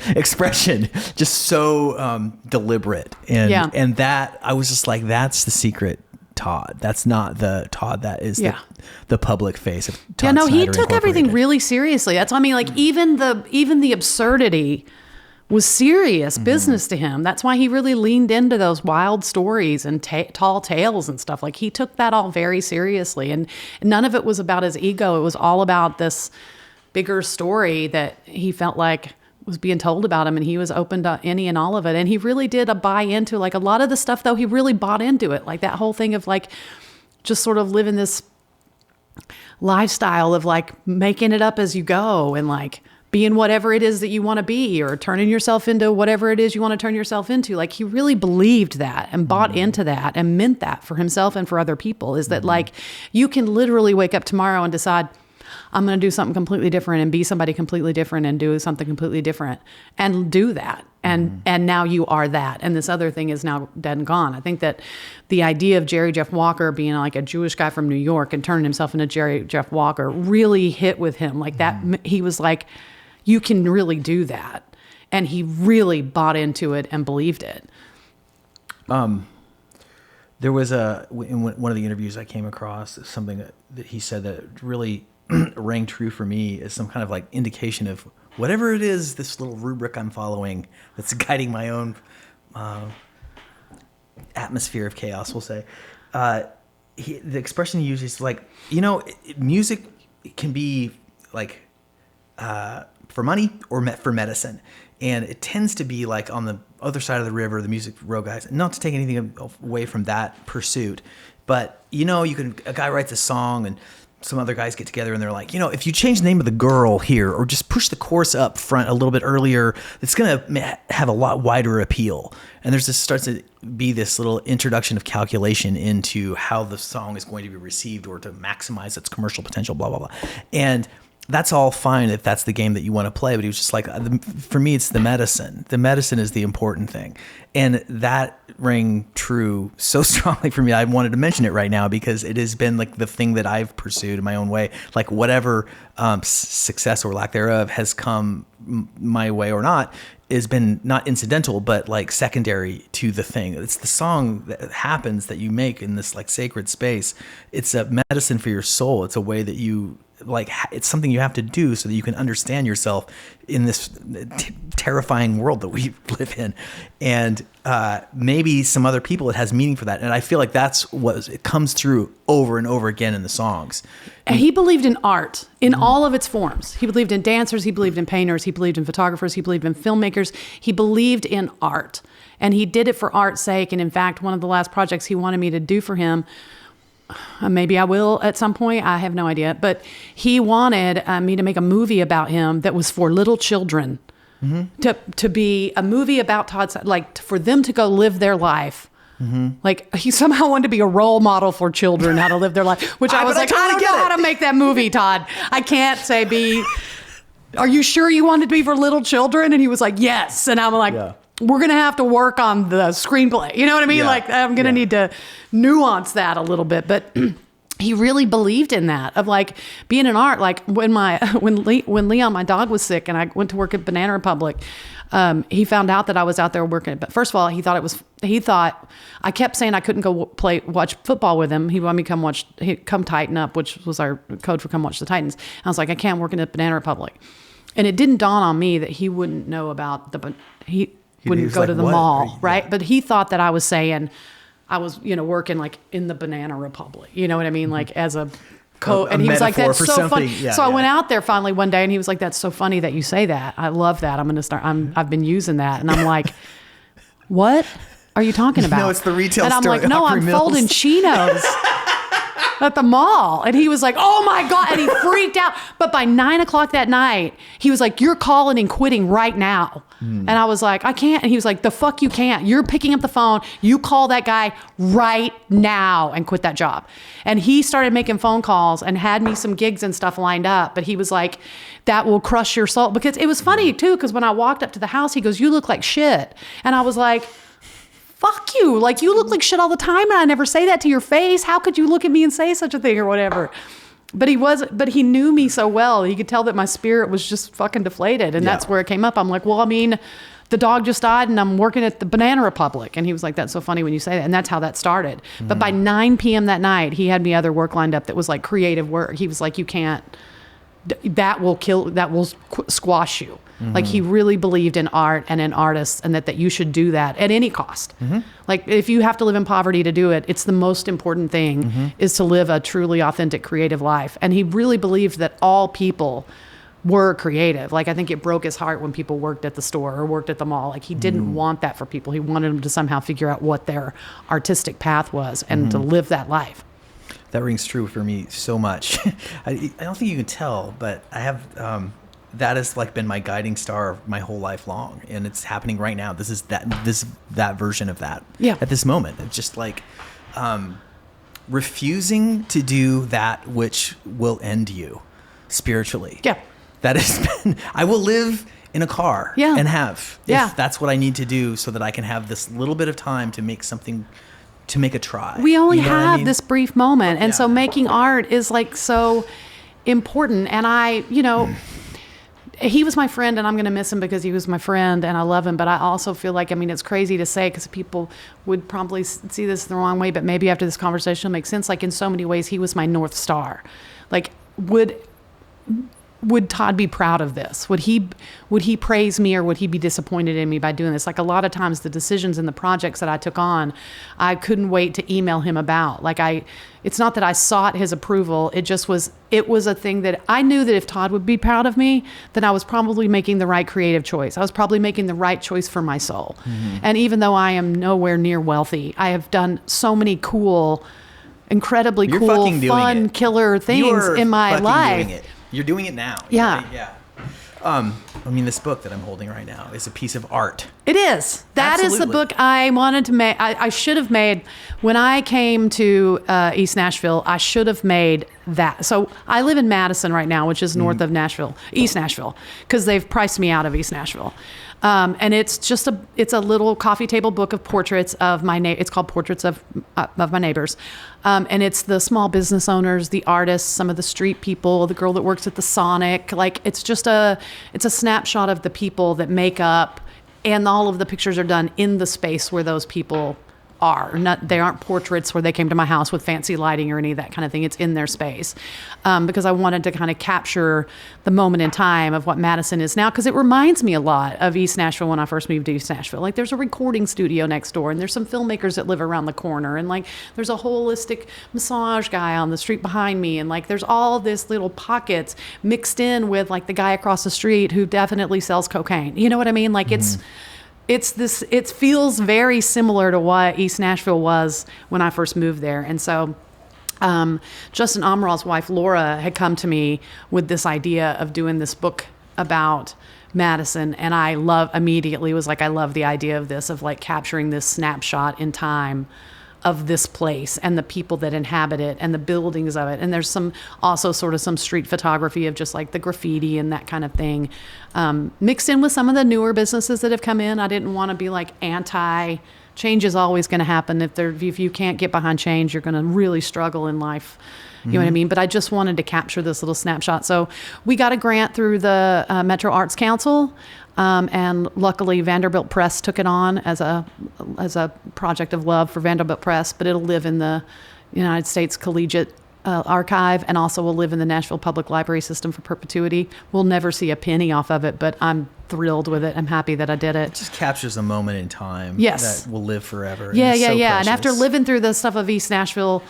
[SPEAKER 3] expression, just so deliberate. And that I was just like, that's the secret Todd. That's not the Todd that is the public face of Todd Snider
[SPEAKER 1] he took everything really seriously. That's, even the absurdity was serious business to him. That's why he really leaned into those wild stories and tall tales and stuff. Like he took that all very seriously, and none of it was about his ego. It was all about this bigger story that he felt like was being told about him, and he was open to any and all of it. And he really did buy into like a lot of the stuff, though. He really bought into it. Like that whole thing of like just sort of living this lifestyle of like making it up as you go and like being whatever it is that you want to be, or turning yourself into whatever it is you want to turn yourself into. Like, he really believed that and bought into that and meant that for himself and for other people, is that like, you can literally wake up tomorrow and decide, I'm going to do something completely different and be somebody completely different and do something completely different and do that. And now you are that. And this other thing is now dead and gone. I think that the idea of Jerry Jeff Walker being like a Jewish guy from New York and turning himself into Jerry Jeff Walker really hit with him. Like that, he was like, you can really do that. And he really bought into it and believed it.
[SPEAKER 3] There was in one of the interviews I came across, something that he said that really rang true for me as some kind of like indication of whatever it is, this little rubric I'm following that's guiding my own atmosphere of chaos, we'll say. The expression he uses is like, music can be like for money or for medicine. And it tends to be like on the other side of the river, the music road guys, not to take anything away from that pursuit, but a guy writes a song and some other guys get together and they're like, if you change the name of the girl here or just push the chorus up front a little bit earlier, it's going to have a lot wider appeal. And there's this starts to be this little introduction of calculation into how the song is going to be received or to maximize its commercial potential, blah, blah, blah. And that's all fine if that's the game that you want to play. But he was just like, for me, it's the medicine. The medicine is the important thing. And that rang true so strongly for me. I wanted to mention it right now because it has been like the thing that I've pursued in my own way. Like whatever success or lack thereof has come my way or not has been not incidental, but like secondary to the thing. It's the song that happens that you make in this like sacred space. It's a medicine for your soul. It's a way that you like, it's something you have to do so that you can understand yourself in this terrifying world that we live in. And maybe some other people, it has meaning for that. And I feel like that's what it comes through over and over again in the songs.
[SPEAKER 1] And he believed in art in all of its forms. He believed in dancers. He believed in painters. He believed in photographers. He believed in filmmakers. He believed in art. And he did it for art's sake. And in fact, one of the last projects he wanted me to do for him, maybe I will at some point, I have no idea, but he wanted me to make a movie about him that was for little children, to be a movie about Todd, like for them to go live their life. Like he somehow wanted to be a role model for children, how to live their life, which I was like, I don't know how to make that movie, Todd. I can't say are you sure you wanted to be for little children? And he was like, yes. And I'm like, we're going to have to work on the screenplay. You know what I mean?
[SPEAKER 3] Yeah.
[SPEAKER 1] Like I'm going to need to nuance that a little bit, but he really believed in that of like being in art. Like when Leon, my dog, was sick and I went to work at Banana Republic, he found out that I was out there working. But first of all, he thought I kept saying I couldn't go watch football with him. He wanted me to come Tighten Up, which was our code for come watch the Titans. I was like, I can't work in at Banana Republic. And it didn't dawn on me that he wouldn't know about he wouldn't go to the mall, right? Yeah. But he thought that I was saying I was, working like in the Banana Republic. You know what I mean? Like as a code. And he was like, that's so funny. Yeah, so I went out there finally one day and he was like, that's so funny that you say that. I love that. I've been using that. And I'm like, what are you talking about?
[SPEAKER 3] No, it's the retail store.
[SPEAKER 1] And I'm like, no, I'm folding chinos at the mall. And he was like, oh my God. And he freaked out. But by 9:00 that night, he was like, you're calling and quitting right now. And I was like, I can't. And he was like, the fuck you can't. You're picking up the phone. You call that guy right now and quit that job. And he started making phone calls and had me some gigs and stuff lined up. But he was like, that will crush your soul. Because it was funny too, because when I walked up to the house, he goes, you look like shit. And I was like, fuck you. Like, you look like shit all the time and I never say that to your face. How could you look at me and say such a thing or whatever? But he knew me so well. He could tell that my spirit was just fucking deflated. And that's where it came up. I'm like, well, I mean, the dog just died and I'm working at the Banana Republic. And he was like, that's so funny when you say that. And that's how that started. But by 9 p.m. that night, he had me other work lined up that was like creative work. He was like, you can't, that will squash you. Like he really believed in art and in artists and that you should do that at any cost. Like if you have to live in poverty to do it, it's the most important thing is to live a truly authentic creative life. And he really believed that all people were creative. Like I think it broke his heart when people worked at the store or worked at the mall. Like he didn't want that for people. He wanted them to somehow figure out what their artistic path was and to live that life.
[SPEAKER 3] That rings true for me so much. I don't think you can tell, but I have that has like been my guiding star my whole life long, and it's happening right now. This is that version of that.
[SPEAKER 1] Yeah.
[SPEAKER 3] At this moment, it's just like refusing to do that which will end you spiritually.
[SPEAKER 1] Yeah.
[SPEAKER 3] That has been. I will live in a car.
[SPEAKER 1] Yeah.
[SPEAKER 3] And have.
[SPEAKER 1] Yeah.
[SPEAKER 3] If that's what I need to do, so that I can have this little bit of time to make something. To make a try.
[SPEAKER 1] We only
[SPEAKER 3] You know what I
[SPEAKER 1] have
[SPEAKER 3] mean?
[SPEAKER 1] this brief moment. And
[SPEAKER 3] Yeah.
[SPEAKER 1] so making art is like so important. And I, he was my friend, and I'm going to miss him because he was my friend and I love him. But I also feel like, it's crazy to say because people would probably see this the wrong way, but maybe after this conversation it'll make sense. Like in so many ways, he was my North Star. Like would Todd be proud of this? Would he praise me, or would he be disappointed in me by doing this? Like a lot of times the decisions and the projects that I took on, I couldn't wait to email him about. Like it's not that I sought his approval. It was a thing that I knew that if Todd would be proud of me, then I was probably making the right creative choice. I was probably making the right choice for my soul. Mm-hmm. And even though I am nowhere near wealthy, I have done so many incredibly
[SPEAKER 3] You're
[SPEAKER 1] cool,
[SPEAKER 3] fucking doing
[SPEAKER 1] fun,
[SPEAKER 3] it.
[SPEAKER 1] killer things in my
[SPEAKER 3] fucking
[SPEAKER 1] life.
[SPEAKER 3] Doing it. You're doing it now.
[SPEAKER 1] Yeah.
[SPEAKER 3] Right? Yeah. This book that I'm holding right now is a piece of art.
[SPEAKER 1] It is. That is the
[SPEAKER 3] Absolutely.
[SPEAKER 1] book I wanted to make. I should have made, when I came to East Nashville, I should have made that. So I live in Madison right now, which is north of Nashville, East Nashville, because they've priced me out of East Nashville. And it's just it's a little coffee table book of portraits of it's called Portraits of My Neighbors. And it's the small business owners, the artists, some of the street people, the girl that works at the Sonic. Like it's a snapshot of the people that make up, and all of the pictures are done in the space where those people are. They aren't portraits where they came to my house with fancy lighting or any of that kind of thing. It's in their space. Because I wanted to kind of capture the moment in time of what Madison is now, because it reminds me a lot of East Nashville when I first moved to East Nashville. Like there's a recording studio next door, and there's some filmmakers that live around the corner, and like there's a holistic massage guy on the street behind me, and like there's all this little pockets mixed in with like the guy across the street who definitely sells cocaine. You know what I mean? Like it feels very similar to what East Nashville was when I first moved there. And so Justin Amaral wife, Laura, had come to me with this idea of doing this book about Madison. And I love the idea of this, of like capturing this snapshot in time of this place and the people that inhabit it and the buildings of it. And there's some street photography of just like the graffiti and that kind of thing, mixed in with some of the newer businesses that have come in. I didn't want to be like change is always going to happen. If you can't get behind change, you're going to really struggle in life. You know what I mean? But I just wanted to capture this little snapshot. So we got a grant through the Metro Arts Council. And luckily Vanderbilt Press took it on as a project of love for Vanderbilt Press, but it'll live in the United States Collegiate Archive, and also will live in the Nashville Public Library System for perpetuity. We'll never see a penny off of it, but I'm thrilled with it. I'm happy that I did it.
[SPEAKER 3] It just captures a moment in time that will live forever.
[SPEAKER 1] Yeah.
[SPEAKER 3] So
[SPEAKER 1] And
[SPEAKER 3] precious.
[SPEAKER 1] after living through the stuff of East Nashville,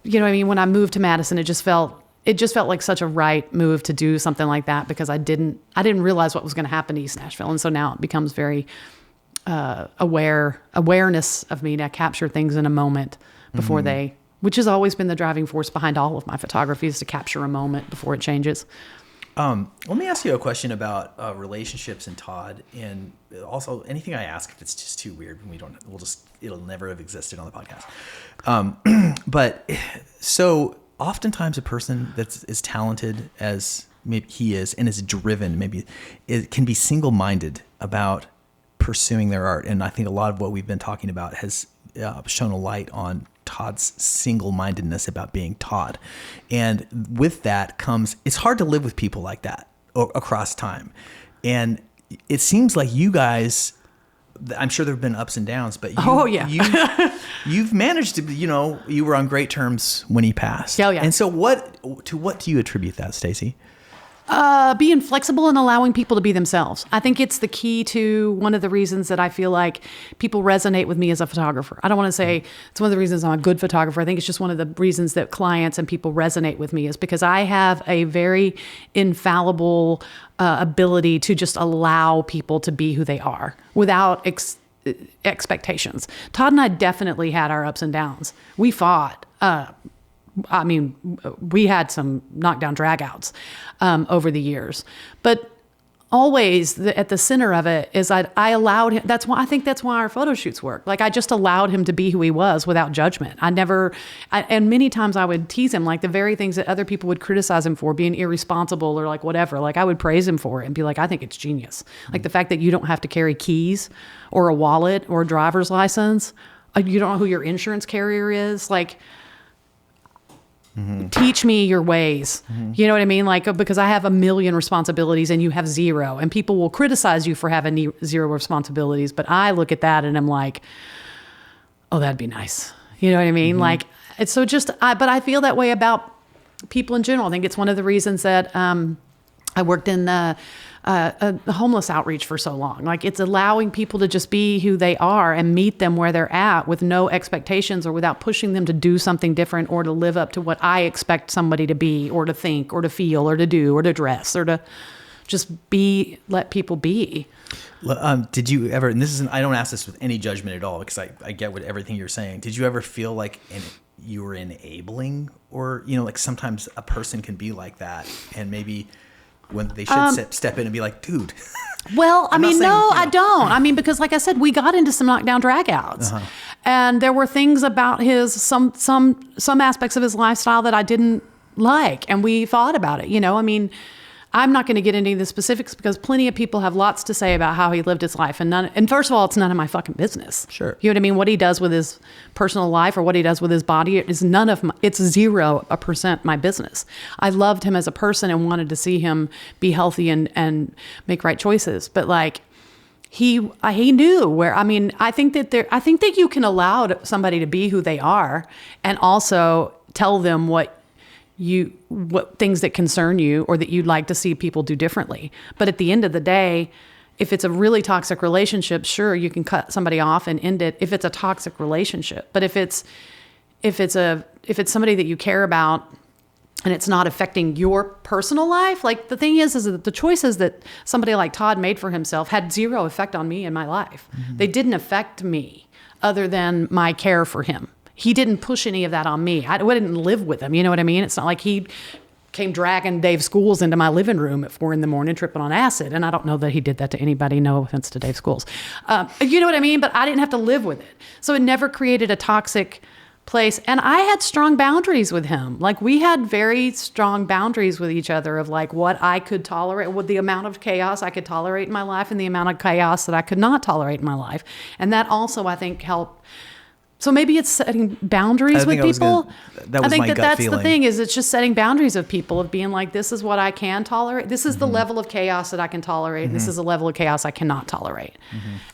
[SPEAKER 1] when I moved to Madison, it just felt like such a right move to do something like that, because I didn't realize what was going to happen to East Nashville. And so now it becomes very awareness of me to capture things in a moment before which has always been the driving force behind all of my photography, is to capture a moment before it changes.
[SPEAKER 3] Let me ask you a question about relationships and Todd, and also anything I ask, if it's just too weird, it'll never have existed on the podcast. But so oftentimes a person that's as talented as maybe he is and is driven, maybe it can be single-minded about pursuing their art. And I think a lot of what we've been talking about has shown a light on Todd's single-mindedness about being Todd. And with that comes, it's hard to live with people like that across time. And it seems like you guys, I'm sure there have been ups and downs, but you've managed to, you were on great terms when he passed.
[SPEAKER 1] Oh, yeah.
[SPEAKER 3] And so what do you attribute that, Stacie?
[SPEAKER 1] Being flexible and allowing people to be themselves. I think it's the key to one of the reasons that I feel like people resonate with me as a photographer. I don't want to say it's one of the reasons I'm a good photographer. I think it's just one of the reasons that clients and people resonate with me, is because I have a very infallible ability to just allow people to be who they are without expectations. Todd and I definitely had our ups and downs. We fought. We had some knockdown dragouts over the years, but always at the center of it is I allowed him. I think that's why our photo shoots work. Like I just allowed him to be who he was without judgment. And many times I would tease him, like the very things that other people would criticize him for, being irresponsible or like whatever. Like I would praise him for it and be like, I think it's genius. Like the fact that you don't have to carry keys or a wallet or a driver's license. You don't know who your insurance carrier is. Like, teach me your ways. You know what I mean? Like, because I have a million responsibilities and you have zero, and people will criticize you for having zero responsibilities. But I look at that and I'm like, oh, that'd be nice. You know what I mean? Like, it's so but I feel that way about people in general. I think it's one of the reasons that I worked in the homeless outreach for so long. Like it's allowing people to just be who they are and meet them where they're at with no expectations or without pushing them to do something different or to live up to what I expect somebody to be or to think or to feel or to do or to dress or to just let people be.
[SPEAKER 3] Did you ever, and I don't ask this with any judgment at all because I get what everything you're saying. Did you ever feel like you were enabling or, like sometimes a person can be like that and maybe when they should step in and be like, dude.
[SPEAKER 1] Well, I don't. I mean, because like I said, we got into some knockdown dragouts, and there were things about some aspects of his lifestyle that I didn't like, and we fought about it. I mean, I'm not going to get into the specifics because plenty of people have lots to say about how he lived his life, and first of all, it's none of my fucking business.
[SPEAKER 3] Sure.
[SPEAKER 1] You know what I mean? What he does with his personal life or what he does with his body is it's 0% my business. I loved him as a person and wanted to see him be healthy and make right choices. But like, he knew where, I mean, I think that you can allow somebody to be who they are and also tell them what things that concern you or that you'd like to see people do differently. But at the end of the day, if it's a really toxic relationship, sure, you can cut somebody off and end it if it's a toxic relationship. But if it's somebody that you care about and it's not affecting your personal life, like the thing is that the choices that somebody like Todd made for himself had zero effect on me in my life. They didn't affect me other than my care for him. He didn't push any of that on me. I didn't live with him. You know what I mean? It's not like he came dragging Dave Schools into my living room at 4 a.m, tripping on acid. And I don't know that he did that to anybody. No offense to Dave Schools. You know what I mean? But I didn't have to live with it. So it never created a toxic place. And I had strong boundaries with him. Like we had very strong boundaries with each other of like what I could tolerate, with the amount of chaos I could tolerate in my life and the amount of chaos that I could not tolerate in my life. And that also, I think, helped. So maybe it's setting boundaries with people. I think that's the thing is it's just setting boundaries with people of being like, this is what I can tolerate. This is the level of chaos that I can tolerate. This is the level of chaos I cannot tolerate.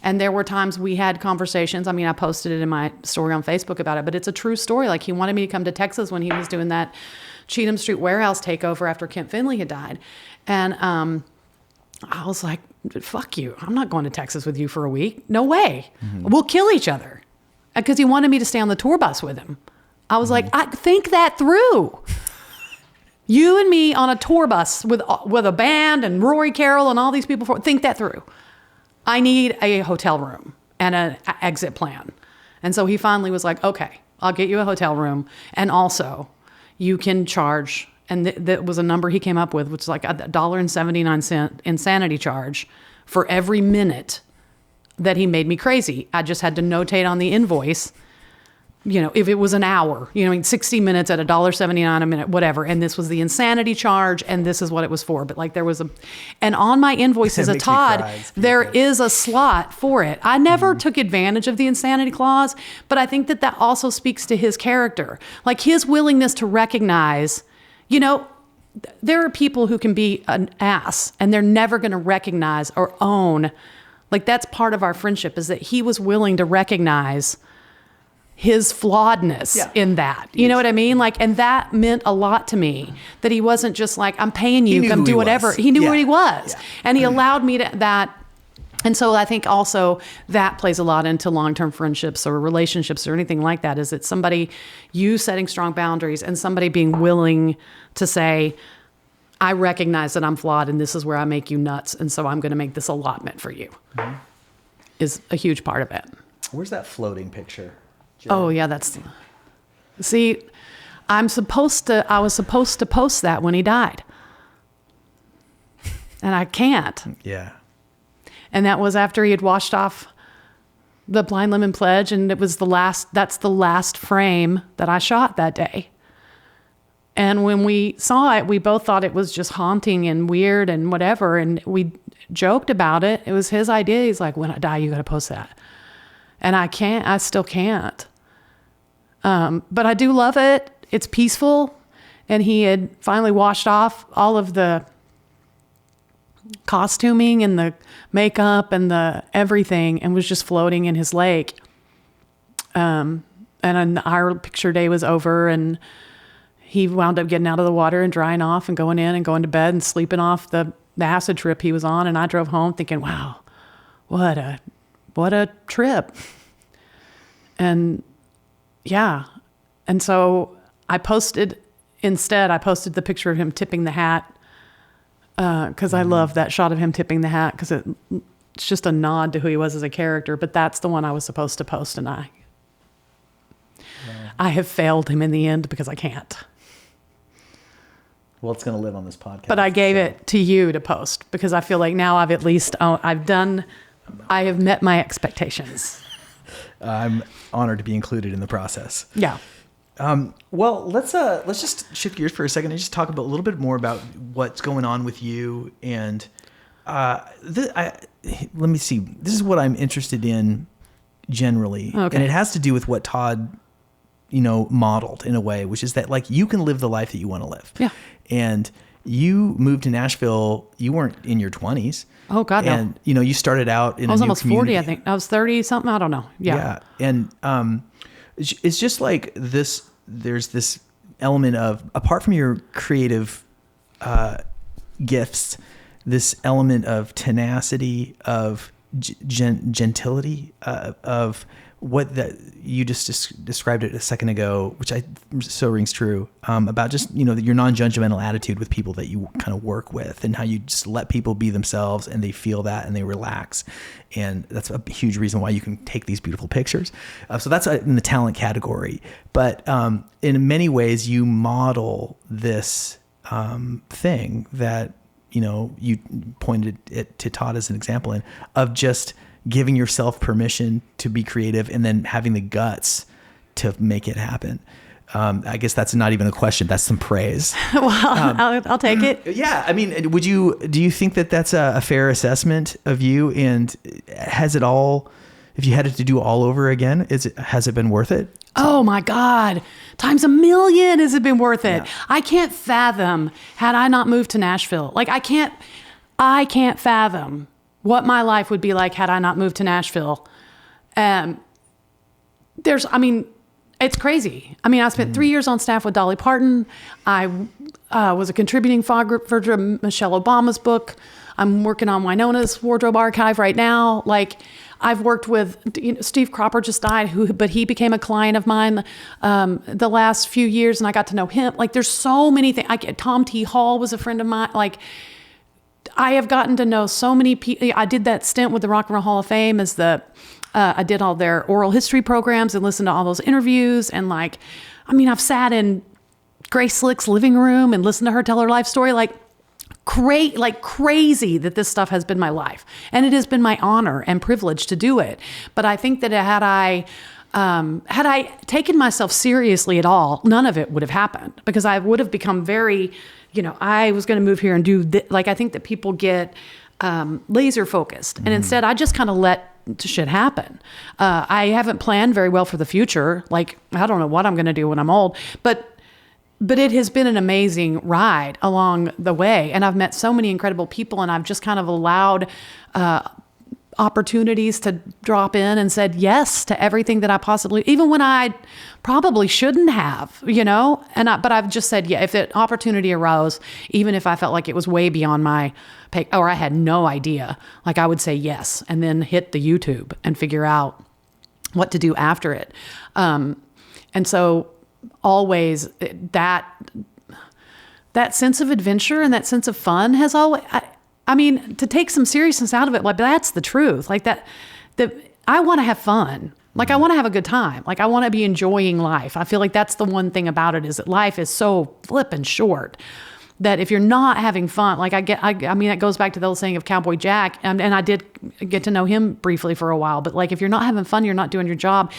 [SPEAKER 1] And there were times we had conversations. I mean, I posted it in my story on Facebook about it, but it's a true story. Like he wanted me to come to Texas when he was doing that Cheatham Street warehouse takeover after Kent Finley had died. And I was like, fuck you. I'm not going to Texas with you for a week. No way. We'll kill each other. Because he wanted me to stay on the tour bus with him. I was like, I think that through. You and me on a tour bus with a band and Rory Carroll and all these people. Think that through. I need a hotel room and an exit plan. And so he finally was like, okay, I'll get you a hotel room. And also, you can charge, and that was a number he came up with, which is like $1.79 insanity charge for every minute that he made me crazy. I just had to notate on the invoice, if it was an hour, 60 minutes at $1.79 a minute, whatever. And this was the insanity charge, and this is what it was for. But like and on my invoice as a Todd, there is a slot for it. I never took advantage of the insanity clause, but I think that also speaks to his character. Like his willingness to recognize, there are people who can be an ass and they're never going to recognize or own. Like that's part of our friendship is that he was willing to recognize his flawedness in that. You know what I mean? Like, and that meant a lot to me that he wasn't just like, I'm paying you, come do whatever. He knew who he was. Yeah. And he allowed me to that. And so I think also that plays a lot into long-term friendships or relationships or anything like that, is that you setting strong boundaries and somebody being willing to say, I recognize that I'm flawed and this is where I make you nuts. And so I'm going to make this allotment for you is a huge part of it.
[SPEAKER 3] Where's that floating picture?
[SPEAKER 1] Jen? Oh yeah. See, I was supposed to post that when he died. And I can't.
[SPEAKER 3] Yeah.
[SPEAKER 1] And that was after he had washed off the Blind Lemon Pledge. And that's the last frame that I shot that day. And when we saw it, we both thought it was just haunting and weird and whatever. And we joked about it. It was his idea. He's like, when I die, you got to post that. And I still can't. But I do love it. It's peaceful. And he had finally washed off all of the costuming and the makeup and the everything and was just floating in his lake. And our picture day was over, and he wound up getting out of the water and drying off and going in and going to bed and sleeping off the acid trip he was on. And I drove home thinking, wow, what a trip. And yeah. And so I posted the picture of him tipping the hat. Cause I love that shot of him tipping the hat. Cause it's just a nod to who he was as a character, but that's the one I was supposed to post. And I have failed him in the end because I can't.
[SPEAKER 3] Well, it's going to live on this podcast.
[SPEAKER 1] But I gave it to you to post because I feel like now I've at least, I have met my expectations.
[SPEAKER 3] I'm honored to be included in the process.
[SPEAKER 1] Yeah.
[SPEAKER 3] Well, let's just shift gears for a second and just talk a little bit more about what's going on with you. And let me see. This is what I'm interested in generally. Okay. And it has to do with what Todd, modeled in a way, which is that like you can live the life that you want to live.
[SPEAKER 1] Yeah.
[SPEAKER 3] And you moved to Nashville. You weren't in your 20s.
[SPEAKER 1] Oh God, no.
[SPEAKER 3] And you started out in a new community.
[SPEAKER 1] I was almost 40, I think. I was 30 something. I don't know. Yeah.
[SPEAKER 3] Yeah. And it's just like this. There's this element of, apart from your creative gifts, this element of tenacity, of gentility, of what that you just described it a second ago, which so rings true, about just, your non-judgmental attitude with people that you kind of work with, and how you just let people be themselves and they feel that and they relax. And that's a huge reason why you can take these beautiful pictures. So that's in the talent category. But in many ways, you model this thing that, you pointed it to Todd as an example in, of just giving yourself permission to be creative and then having the guts to make it happen. I guess that's not even a question. That's some praise.
[SPEAKER 1] Well, I'll take it.
[SPEAKER 3] Yeah. I mean, do you think that that's a fair assessment of you? And if you had it to do all over again, has it been worth it?
[SPEAKER 1] Oh my God. Times 1,000,000 has it been worth it. Yeah. I can't fathom, had I not moved to Nashville. Like I can't fathom what my life would be like had I not moved to Nashville. It's crazy. I mean, I spent 3 years on staff with Dolly Parton. I was a contributing photographer to Michelle Obama's book. I'm working on Winona's wardrobe archive right now. Like, I've worked with, Steve Cropper just died, but he became a client of mine the last few years, and I got to know him. Like, there's so many things. Tom T. Hall was a friend of mine. Like, I have gotten to know so many people. I did that stint with the Rock and Roll Hall of Fame I did all their oral history programs and listened to all those interviews. And I've sat in Grace Slick's living room and listened to her tell her life story. Like crazy that this stuff has been my life. And it has been my honor and privilege to do it. But I think that had I taken myself seriously at all, none of it would have happened, because I would have become very, I was going to move here and do this. Like, I think that people get laser focused. And instead I just kind of let shit happen. I haven't planned very well for the future. Like, I don't know what I'm going to do when I'm old, but it has been an amazing ride along the way. And I've met so many incredible people, and I've just kind of allowed opportunities to drop in and said yes to everything that I possibly, even when I probably shouldn't have, but I've just said, yeah, if the opportunity arose, even if I felt like it was way beyond my pay, or I had no idea, like I would say yes, and then hit the YouTube and figure out what to do after it. And so always that sense of adventure and that sense of fun has always, to take some seriousness out of it, like that's the truth. Like that I want to have fun. Like I want to have a good time. Like I want to be enjoying life. I feel like that's the one thing about it, is that life is so flippin' short that if you're not having fun, like I mean, it goes back to the old saying of Cowboy Jack, and I did get to know him briefly for a while, but like, if you're not having fun, you're not doing your job.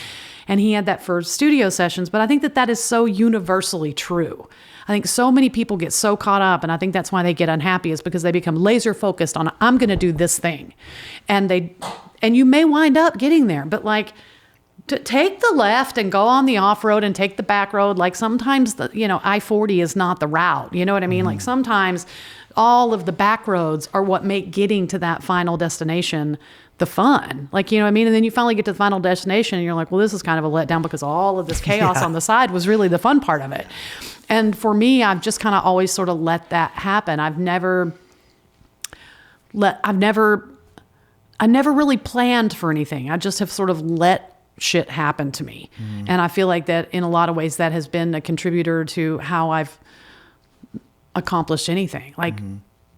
[SPEAKER 1] And he had that for studio sessions, but I think that is so universally true. I think so many people get so caught up, and I think that's why they get unhappy, is because they become laser focused on, I'm going to do this thing. And you may wind up getting there, but like, to take the left and go on the off-road and take the back road. Like sometimes I-40 is not the route. You know what I mean? Like sometimes all of the back roads are what make getting to that final destination the fun. Like, you know what I mean? And then you finally get to the final destination and you're like, well, this is kind of a letdown because all of this chaos on the side was really the fun part of it. And for me, I've just kind of always sort of let that happen. I never really planned for anything. I just have sort of let shit happen to me. And I feel like that in a lot of ways that has been a contributor to how I've accomplished anything. Like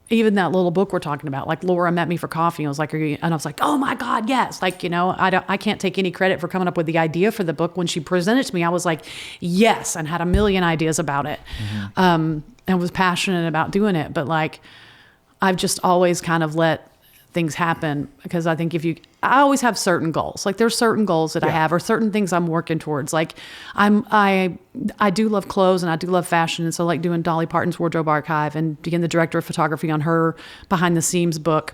[SPEAKER 1] even that little book we're talking about, like Laura met me for coffee and was like, and I was like, oh my God, yes. Like, I can't take any credit for coming up with the idea for the book. When she presented it to me, I was like, yes, and had a million ideas about it. And was passionate about doing it. But like, I've just always kind of let things happen, because I think I always have certain goals. Like there's certain goals that I have, or certain things I'm working towards. Like I do love clothes and I do love fashion. And so like doing Dolly Parton's wardrobe archive and being the director of photography on her behind the scenes book,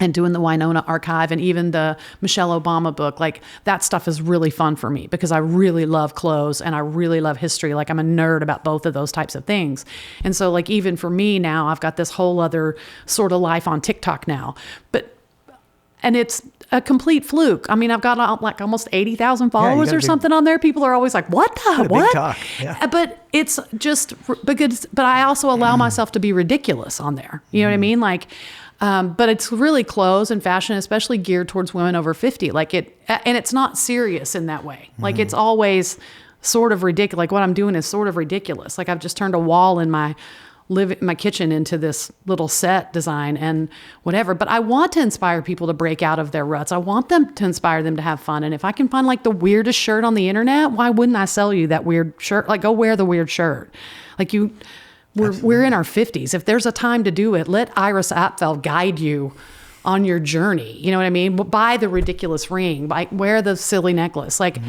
[SPEAKER 1] and doing the Winona archive, and even the Michelle Obama book, like that stuff is really fun for me because I really love clothes and I really love history. Like I'm a nerd about both of those types of things. And so like, even for me now, I've got this whole other sort of life on TikTok now, and it's a complete fluke. I mean, I've got like almost 80,000 followers or something on there. People are always like, what?
[SPEAKER 3] Big talk. Yeah.
[SPEAKER 1] But it's just because, but I also allow myself to be ridiculous on there. You know what I mean? Like, but it's really clothes and fashion, especially geared towards women over 50. Like and it's not serious in that way. Like it's always sort of ridiculous. Like what I'm doing is sort of ridiculous. Like I've just turned a wall in my kitchen into this little set design and whatever. But I want to inspire people to break out of their ruts. I want them to inspire them to have fun. And if I can find like the weirdest shirt on the internet, why wouldn't I sell you that weird shirt? Like go wear the weird shirt. Like we're in our 50s. If there's a time to do it, let Iris Apfel guide you on your journey. You know what I mean? Buy the ridiculous ring, wear the silly necklace. Like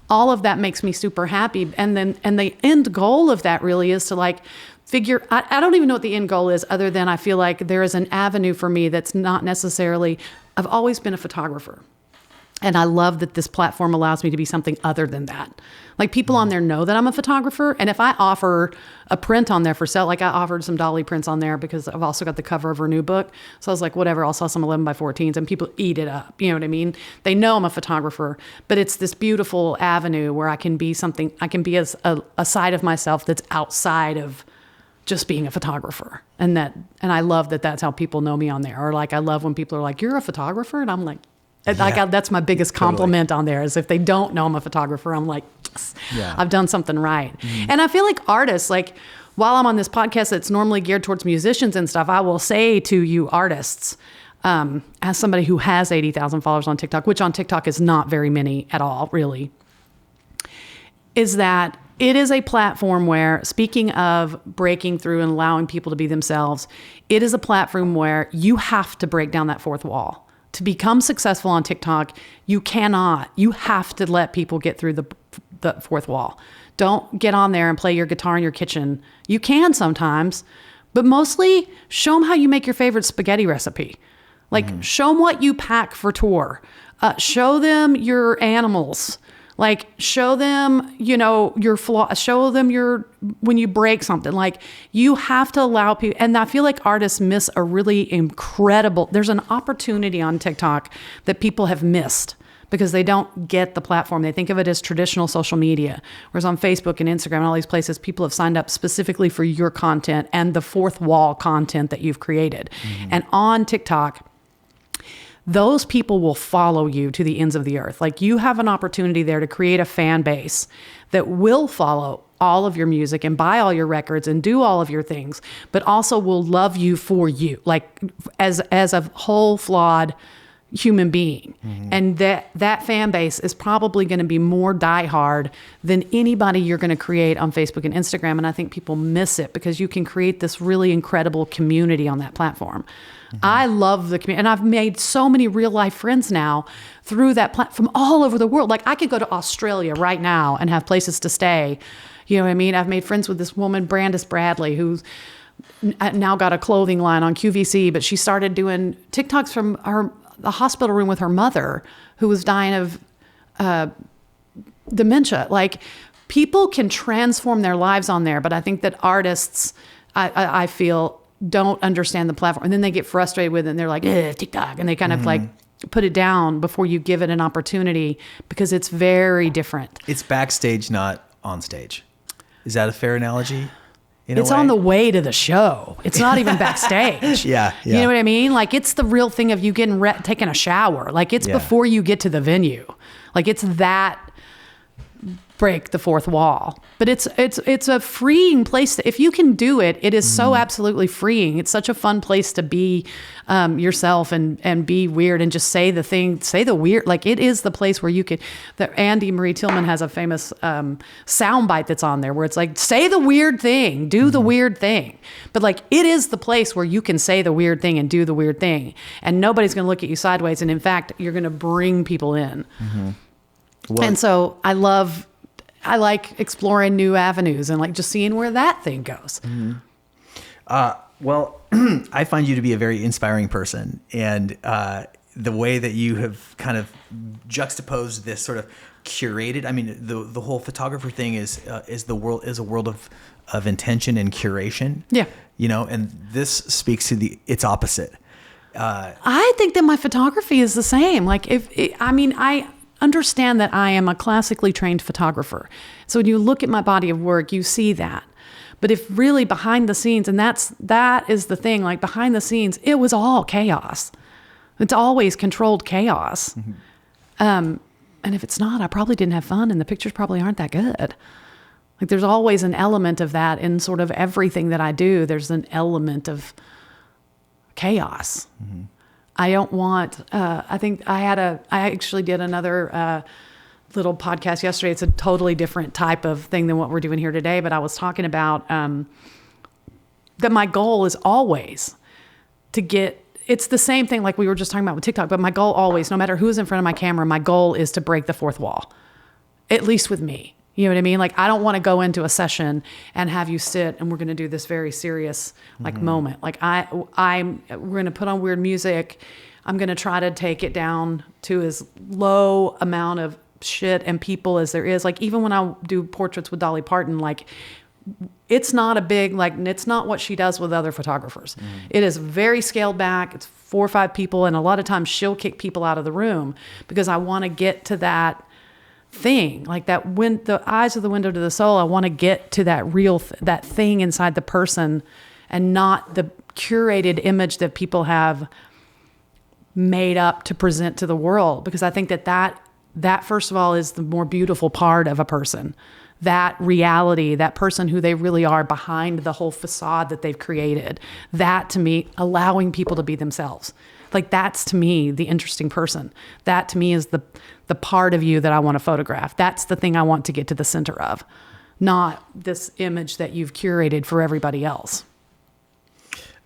[SPEAKER 1] all of that makes me super happy. And the end goal of that really is to like figure, I don't even know what the end goal is, other than I feel like there is an avenue for me that's not necessarily, I've always been a photographer. And I love that this platform allows me to be something other than that. Like people on there know that I'm a photographer. And if I offer a print on there for sale, like I offered some Dolly prints on there because I've also got the cover of her new book. So I was like, whatever, I'll sell some 11x14s and people eat it up. You know what I mean? They know I'm a photographer, but it's this beautiful avenue where I can be something, I can be a side of myself that's outside of just being a photographer. And I love that that's how people know me on there. Or like, I love when people are like, you're a photographer? And I'm like, that's my biggest compliment on there, is if they don't know I'm a photographer, I'm like, yes, I've done something right. And I feel like artists, like while I'm on this podcast that's normally geared towards musicians and stuff, I will say to you artists, as somebody who has 80,000 followers on TikTok, which on TikTok is not very many at all, really, is that it is a platform where, speaking of breaking through and allowing people to be themselves, it is a platform where you have to break down that fourth wall. To become successful on TikTok, you have to let people get through the fourth wall. Don't get on there and play your guitar in your kitchen. You can sometimes, but mostly show them how you make your favorite spaghetti recipe. Like show them what you pack for tour. Show them your animals. Like show them, your flaw, show them when you break something. Like you have to allow people, and I feel like artists miss a really incredible, there's an opportunity on TikTok that people have missed because they don't get the platform. They think of it as traditional social media. Whereas on Facebook and Instagram and all these places, people have signed up specifically for your content and the fourth wall content that you've created. And on TikTok, those people will follow you to the ends of the earth. Like you have an opportunity there to create a fan base that will follow all of your music and buy all your records and do all of your things, but also will love you for you, like as a whole flawed human being. And that fan base is probably going to be more diehard than anybody you're going to create on Facebook and Instagram. And I think people miss it because you can create this really incredible community on that platform. I love the community. And I've made so many real life friends now through that platform all over the world. Like I could go to Australia right now and have places to stay. You know what I mean? I've made friends with this woman, Brandis Bradley, who's now got a clothing line on QVC, but she started doing TikToks from the hospital room with her mother who was dying of dementia. Like people can transform their lives on there, but I think that artists, I feel, don't understand the platform. And then they get frustrated with it and they're like, TikTok. And they kind of like put it down before you give it an opportunity because it's very different.
[SPEAKER 3] It's backstage, not on stage. Is that a fair analogy?
[SPEAKER 1] It's on the way to the show. It's not even backstage.
[SPEAKER 3] Yeah.
[SPEAKER 1] You know what I mean? Like it's the real thing of you getting taking a shower. Like it's before you get to the venue. Like it's that break the fourth wall. But it's a freeing place. If you can do it, it is so absolutely freeing. It's such a fun place to be yourself and be weird and just say the weird. Like it is the place where you could. Andy Marie Tillman has a famous soundbite that's on there where it's like, say the weird thing, do the weird thing. But like it is the place where you can say the weird thing and do the weird thing, and nobody's going to look at you sideways. And in fact, you're going to bring people in. Well, and so I like exploring new avenues and like just seeing where that thing goes.
[SPEAKER 3] Well, I find you to be a very inspiring person, and the way that you have kind of juxtaposed this sort of curated. I mean, the whole photographer thing is a world of intention and curation.
[SPEAKER 1] Yeah,
[SPEAKER 3] and this speaks to its opposite.
[SPEAKER 1] I think that my photography is the same. Like I understand that I am a classically trained photographer. So when you look at my body of work, you see that. But if really behind the scenes, and that is the thing, like behind the scenes, it was all chaos. It's always controlled chaos. And if it's not, I probably didn't have fun and the pictures probably aren't that good. Like there's always an element of that in sort of everything that I do. There's an element of chaos. I don't want, I think I actually did another little podcast yesterday. It's a totally different type of thing than what we're doing here today. But I was talking about that my goal is always to get, it's the same thing like we were just talking about with TikTok, but my goal always, no matter who's in front of my camera, my goal is to break the fourth wall, at least with me. You know what I mean? Like, I don't want to go into a session and have you sit and we're going to do this very serious moment. Like we're going to put on weird music. I'm going to try to take it down to as low amount of shit and people as there is. Like even when I do portraits with Dolly Parton, like it's not a big, like it's not what she does with other photographers. It is very scaled back. It's 4 or 5 people. And a lot of times she'll kick people out of the room because I want to get to that thing, like that when the eyes are the window to the soul. I want to get to that real that thing inside the person and not the curated image that people have made up to present to the world, because I think that first of all is the more beautiful part of a person, that reality, that person who they really are behind the whole facade that they've created. That to me, allowing people to be themselves, like that's to me the interesting person. That to me is the part of you that I want to photograph. That's the thing I want to get to the center of, not this image that you've curated for everybody else.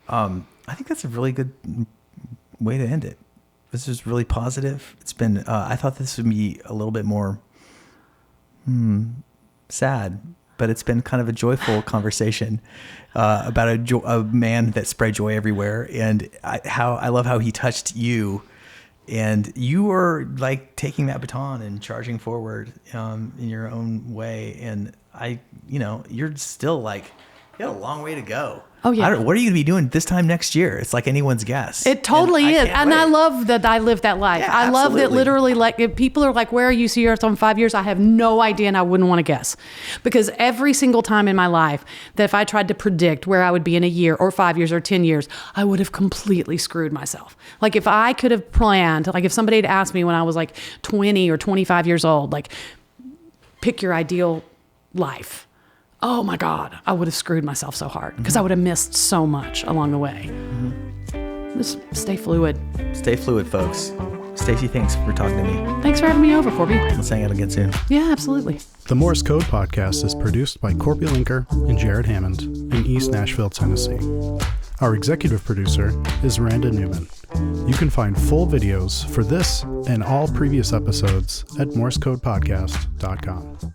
[SPEAKER 3] I think that's a really good way to end it. This is really positive. It's been, I thought this would be a little bit more sad, but it's been kind of a joyful conversation about a man that spread joy everywhere. And I love how he touched you, and you were like taking that baton and charging forward in your own way. And you're still like, you got a long way to go.
[SPEAKER 1] Oh yeah.
[SPEAKER 3] What are you going to be doing this time next year? It's like anyone's guess.
[SPEAKER 1] It totally is. And I love that I lived that life.
[SPEAKER 3] Yeah,
[SPEAKER 1] I love that literally, like, if people are like, where are you? So you're in 5 years. I have no idea, and I wouldn't want to guess. Because every single time in my life that if I tried to predict where I would be in a year or 5 years or 10 years, I would have completely screwed myself. Like if I could have planned, like if somebody had asked me when I was like 20 or 25 years old, like pick your ideal life. Oh my God, I would have screwed myself so hard because I would have missed so much along the way. Just stay fluid.
[SPEAKER 3] Stay fluid, folks. Stacie, thanks for talking to me.
[SPEAKER 1] Thanks for having me over, Korby.
[SPEAKER 3] Let's hang out again soon.
[SPEAKER 1] Yeah, absolutely.
[SPEAKER 4] The Morse Code Podcast is produced by Korby Lenker and Jared Hammond in East Nashville, Tennessee. Our executive producer is Randa Newman. You can find full videos for this and all previous episodes at morsecodepodcast.com.